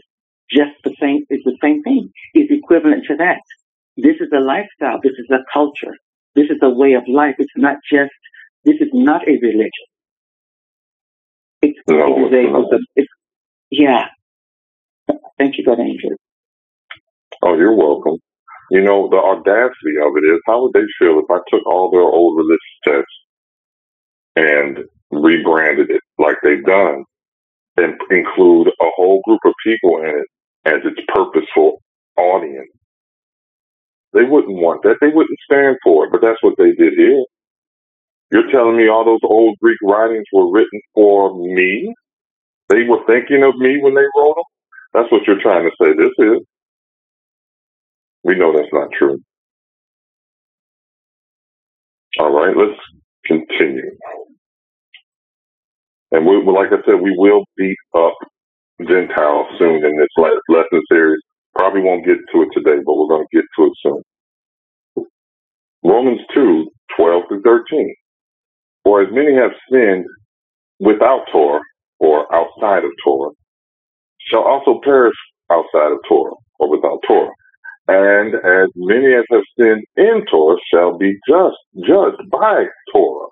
just the same? It's the same thing. It's equivalent to that. This is a lifestyle. This is a culture. This is a way of life. This is not a religion. Yeah. Thank you, Brother Andrew. Oh, you're welcome. You know, the audacity of it is, how would they feel if I took all their old religious texts and rebranded it like they've done and include a whole group of people in it as its purposeful audience? They wouldn't want that. They wouldn't stand for it, but that's what they did here. You're telling me all those old Greek writings were written for me? They were thinking of me when they wrote them? That's what you're trying to say this is. We know that's not true. All right, let's continue. And like I said, we will beat up Gentiles soon in this lesson series. Probably won't get to it today, but we're going to get to it soon. Romans 2:12-13. For as many have sinned without Torah, or outside of Torah, shall also perish outside of Torah, or without Torah. And as many as have sinned in Torah shall be judged by Torah.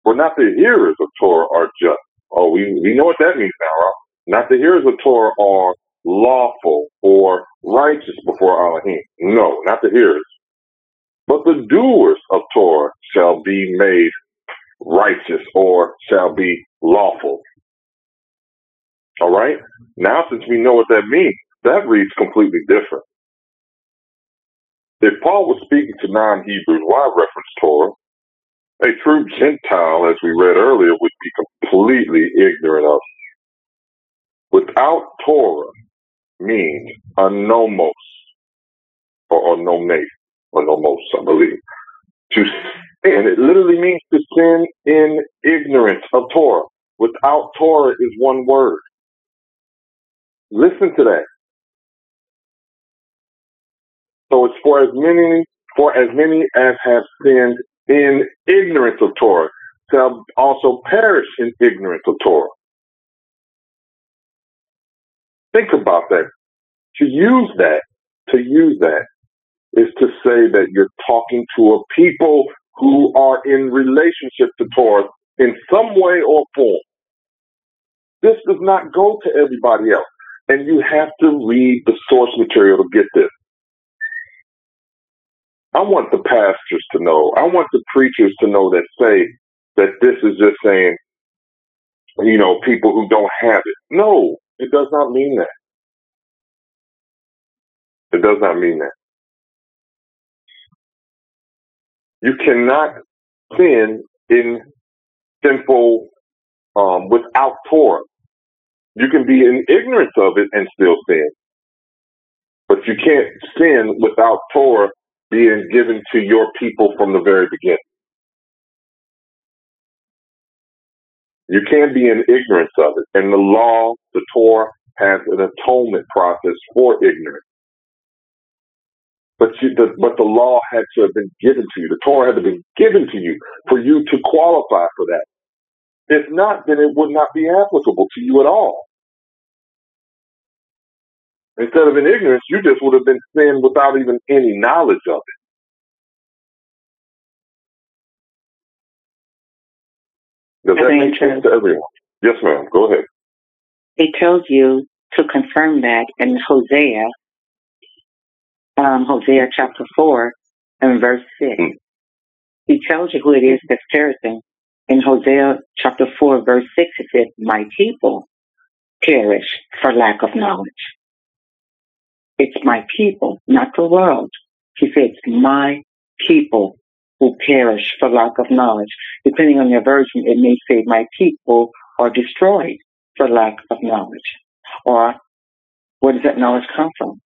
For not the hearers of Torah are just. Oh, we know what that means now, right? Not the hearers of Torah are lawful or righteous before Elohim. No, not the hearers. But the doers of Torah shall be made righteous or shall be lawful. All right? Now, since we know what that means, that reads completely different. If Paul was speaking to non-Hebrews, why reference Torah? A true Gentile, as we read earlier, would be completely ignorant of. Without Torah means anomos, or onome, or nomos, I believe. To sin, it literally means to sin in ignorance of Torah. Without Torah is one word. Listen to that. So it's for as many as have sinned in ignorance of Torah shall also perish in ignorance of Torah. Think about that. To use that is to say that you're talking to a people who are in relationship to Torah in some way or form. This does not go to everybody else. And you have to read the source material to get this. I want the pastors to know. I want the preachers to know that say that this is just saying, people who don't have it. No, it does not mean that. It does not mean that. You cannot sin in sinful without Torah. You can be in ignorance of it and still sin. But you can't sin without Torah being given to your people from the very beginning. You can't be in ignorance of it. And the law, the Torah, has an atonement process for ignorance. But the law had to have been given to you. The Torah had to be given to you for you to qualify for that. If not, then it would not be applicable to you at all. Instead of in ignorance, you just would have been sin without even any knowledge of it. Does that make sense to everyone? Yes, ma'am. Go ahead. It tells you to confirm that in Hosea chapter 4 and verse 6. He tells you who it is that's perishing. In Hosea chapter 4 verse 6, it says, my people perish for lack of knowledge. It's my people, not the world. He says, my people who perish for lack of knowledge. Depending on your version, it may say, my people are destroyed for lack of knowledge. Or, where does that knowledge come from?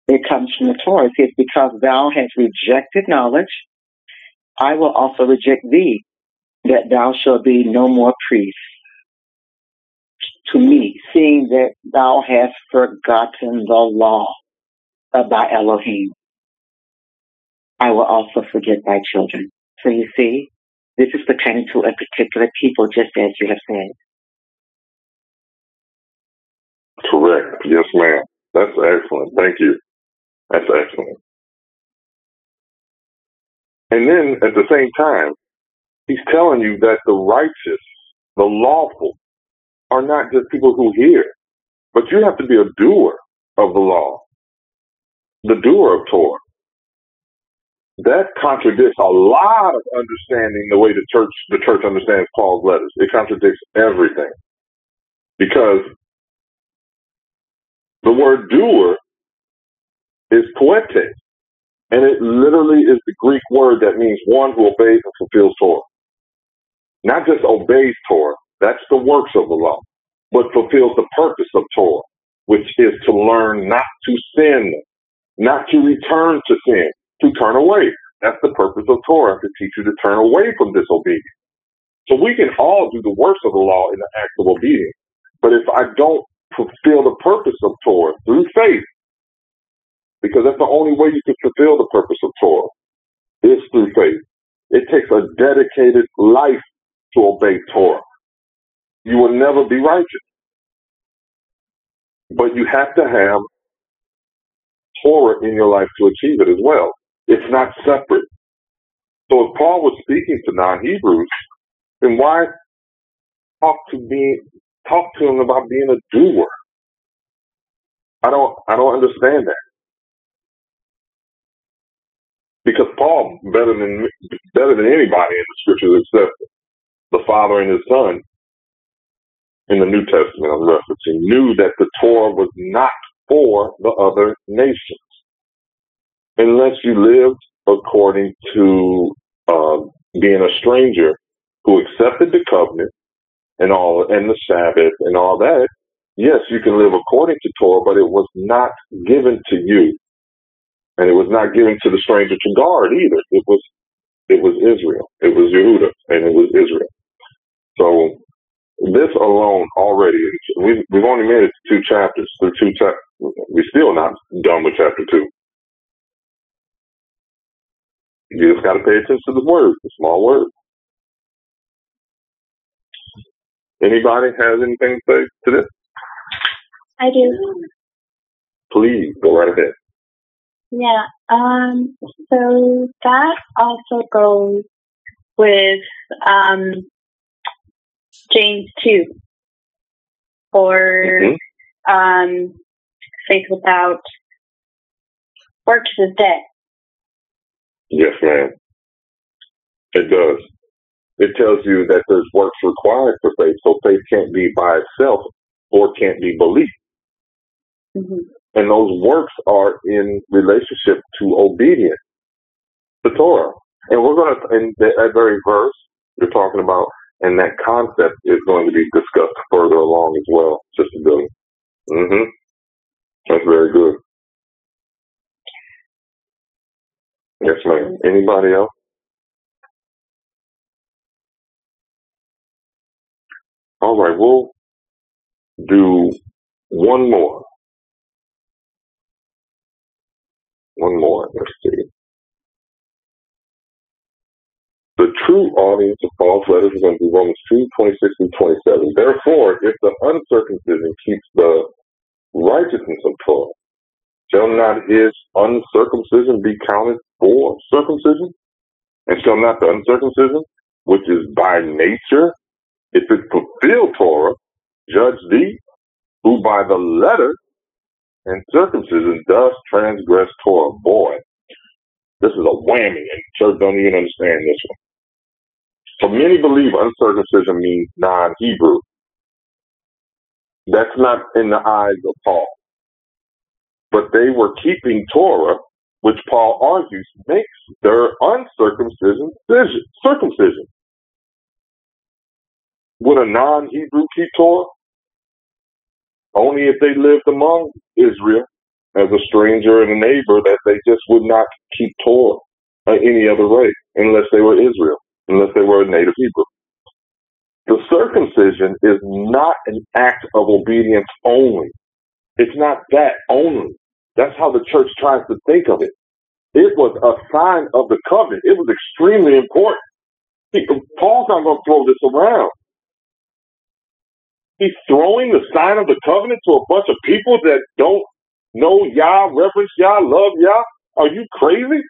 It comes from the Torah. It says, because thou hast rejected knowledge, I will also reject thee, that thou shalt be no more priest to me, seeing that thou hast forgotten the law of thy Elohim. I will also forget thy children. So you see, this is pertaining to a particular people, just as you have said. Correct. Yes, ma'am. That's excellent. Thank you. That's excellent. And then at the same time, he's telling you that the righteous, the lawful, are not just people who hear, but you have to be a doer of the law, the doer of Torah. That contradicts a lot of understanding the way the church understands Paul's letters. It contradicts everything. Because the word doer is poetes, and it literally is the Greek word that means one who obeys and fulfills Torah. Not just obeys Torah, that's the works of the law, but fulfills the purpose of Torah, which is to learn not to sin, not to return to sin, to turn away. That's the purpose of Torah, to teach you to turn away from disobedience. So we can all do the works of the law in the act of obedience. But if I don't fulfill the purpose of Torah through faith, because that's the only way you can fulfill the purpose of Torah, is through faith. It takes a dedicated life to obey Torah. You will never be righteous. But you have to have Torah in your life to achieve it as well. It's not separate. So if Paul was speaking to non-Hebrews, then why talk to him about being a doer? I don't understand that. Because Paul, better than anybody in the scriptures except the Father and his Son in the New Testament, I'm referencing, knew that the Torah was not for the other nations. Unless you lived according to being a stranger who accepted the covenant and the Sabbath and all that, yes, you can live according to Torah, but it was not given to you. And it was not given to the stranger to guard either. It was Israel. It was Yehuda, and it was Israel. So this alone already, we've only made it to 2 chapters. We're still not done with chapter 2. You just got to pay attention to the words, the small words. Anybody has anything to say to this? I do. Please go right ahead. Yeah. So that also goes with James 2, or faith without works is dead. Yes, ma'am. It does. It tells you that there's works required for faith, so faith can't be by itself or can't be belief. Mm-hmm. And those works are in relationship to obedience, the Torah. And we're going to, in that very verse you're talking about, and that concept is going to be discussed further along as well, Sister Billy. Mm-hmm. That's very good. Yes, ma'am. Anybody else? All right, we'll do one more. Let's see. The true audience of Paul's letters is going to be Romans 2, 26 and 27. Therefore, if the uncircumcision keeps the righteousness of Torah, shall not his uncircumcision be counted for circumcision? And shall not the uncircumcision, which is by nature, if it fulfill Torah, judge thee, who by the letter and circumcision does transgress Torah? Boy, this is a whammy, and the church don't even understand this one. So many believe uncircumcision means non-Hebrew. That's not in the eyes of Paul. But they were keeping Torah, which Paul argues makes their uncircumcision circumcision. Would a non-Hebrew keep Torah? Only if they lived among Israel as a stranger and a neighbor, that they just would not keep Torah any other way, unless they were Israel, unless they were a native Hebrew. The circumcision is not an act of obedience only. It's not that only. That's how the church tries to think of it. It was a sign of the covenant. It was extremely important. Paul's not going to throw this around. He's throwing the sign of the covenant to a bunch of people that don't know Yah, reverence Yah, love Yah. Are you crazy?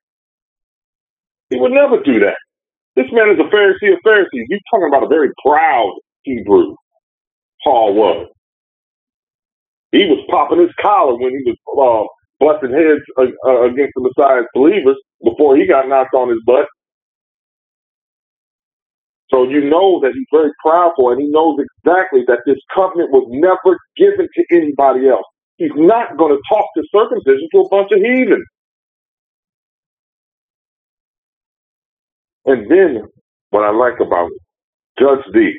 He would never do that. This man is a Pharisee of Pharisees. You're talking about a very proud Hebrew. Paul was. He was popping his collar when he was busting heads against the Messiah's believers before he got knocked on his butt. So you know that he's very proudful, and he knows exactly that this covenant was never given to anybody else. He's not going to talk to circumcision to a bunch of heathens. And then what I like about it, Judge D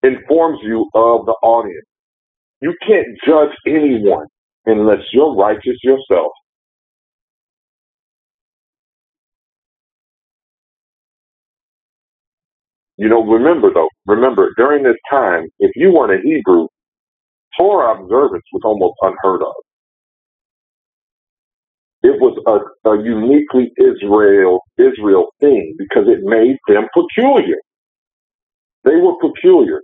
informs you of the audience. You can't judge anyone unless you're righteous yourself. Remember during this time, if you weren't a Hebrew, Torah observance was almost unheard of. It was a uniquely Israel thing because it made them peculiar. They were peculiar.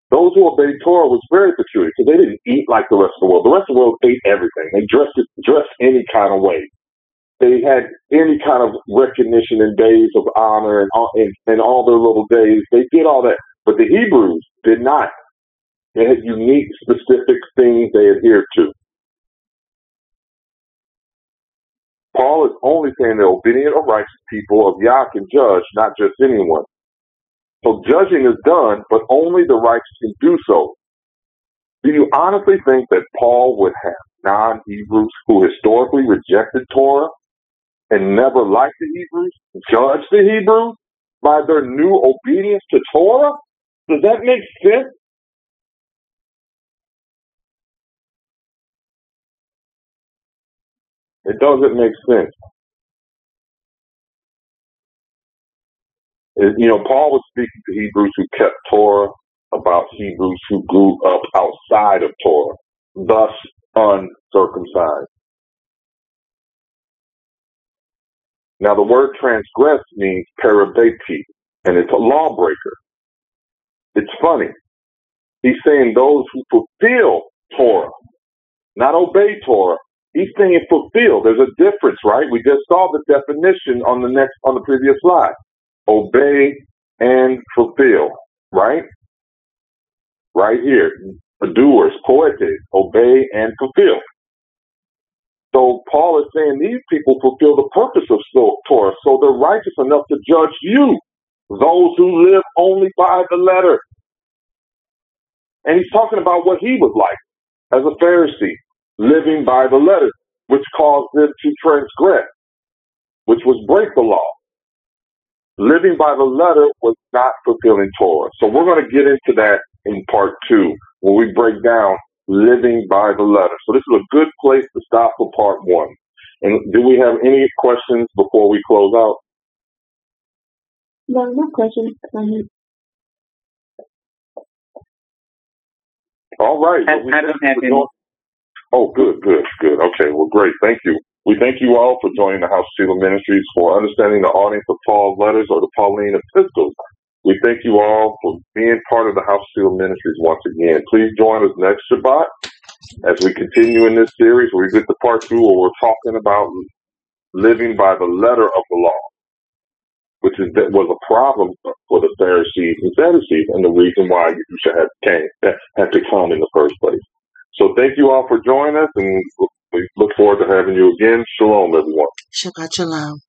Those who obeyed Torah was very peculiar because they didn't eat like the rest of the world. The rest of the world ate everything. They dressed any kind of way. They had any kind of recognition and days of honor and all their little days. They did all that. But the Hebrews did not. They had unique, specific things they adhered to. Paul is only saying the obedient or righteous people of Yah can judge, not just anyone. So judging is done, but only the righteous can do so. Do you honestly think that Paul would have non-Hebrews who historically rejected Torah and never liked the Hebrews judge the Hebrews by their new obedience to Torah? Does that make sense? It doesn't make sense. Paul was speaking to Hebrews who kept Torah about Hebrews who grew up outside of Torah, thus uncircumcised. Now, the word transgress means parabeti, and it's a lawbreaker. It's funny. He's saying those who fulfill Torah, not obey Torah. He's saying fulfill. There's a difference, right? We just saw the definition on the previous slide. Obey and fulfill, right? Right here. The doers, poetes, obey and fulfill. So Paul is saying these people fulfill the purpose of Torah, so they're righteous enough to judge you, those who live only by the letter. And he's talking about what he was like as a Pharisee, living by the letter, which caused them to transgress, which was break the law. Living by the letter was not fulfilling Torah. So we're going to get into that in part 2, where we break down living by the letter. So this is a good place to stop for part 1. And do we have any questions before we close out? No questions. All right. Oh, good. Okay, well, great. Thank you. We thank you all for joining the House Sheila Ministries, for understanding the audience of Paul's letters or the Pauline epistles. We thank you all for being part of the House Sheila Ministries once again. Please join us next Shabbat as we continue in this series where we get to part 2, where we're talking about living by the letter of the law, which was a problem for the Pharisees and Sadducees, and the reason why Yahushua had to come in the first place. So thank you all for joining us, and we look forward to having you again. Shalom, everyone. Shabbat shalom.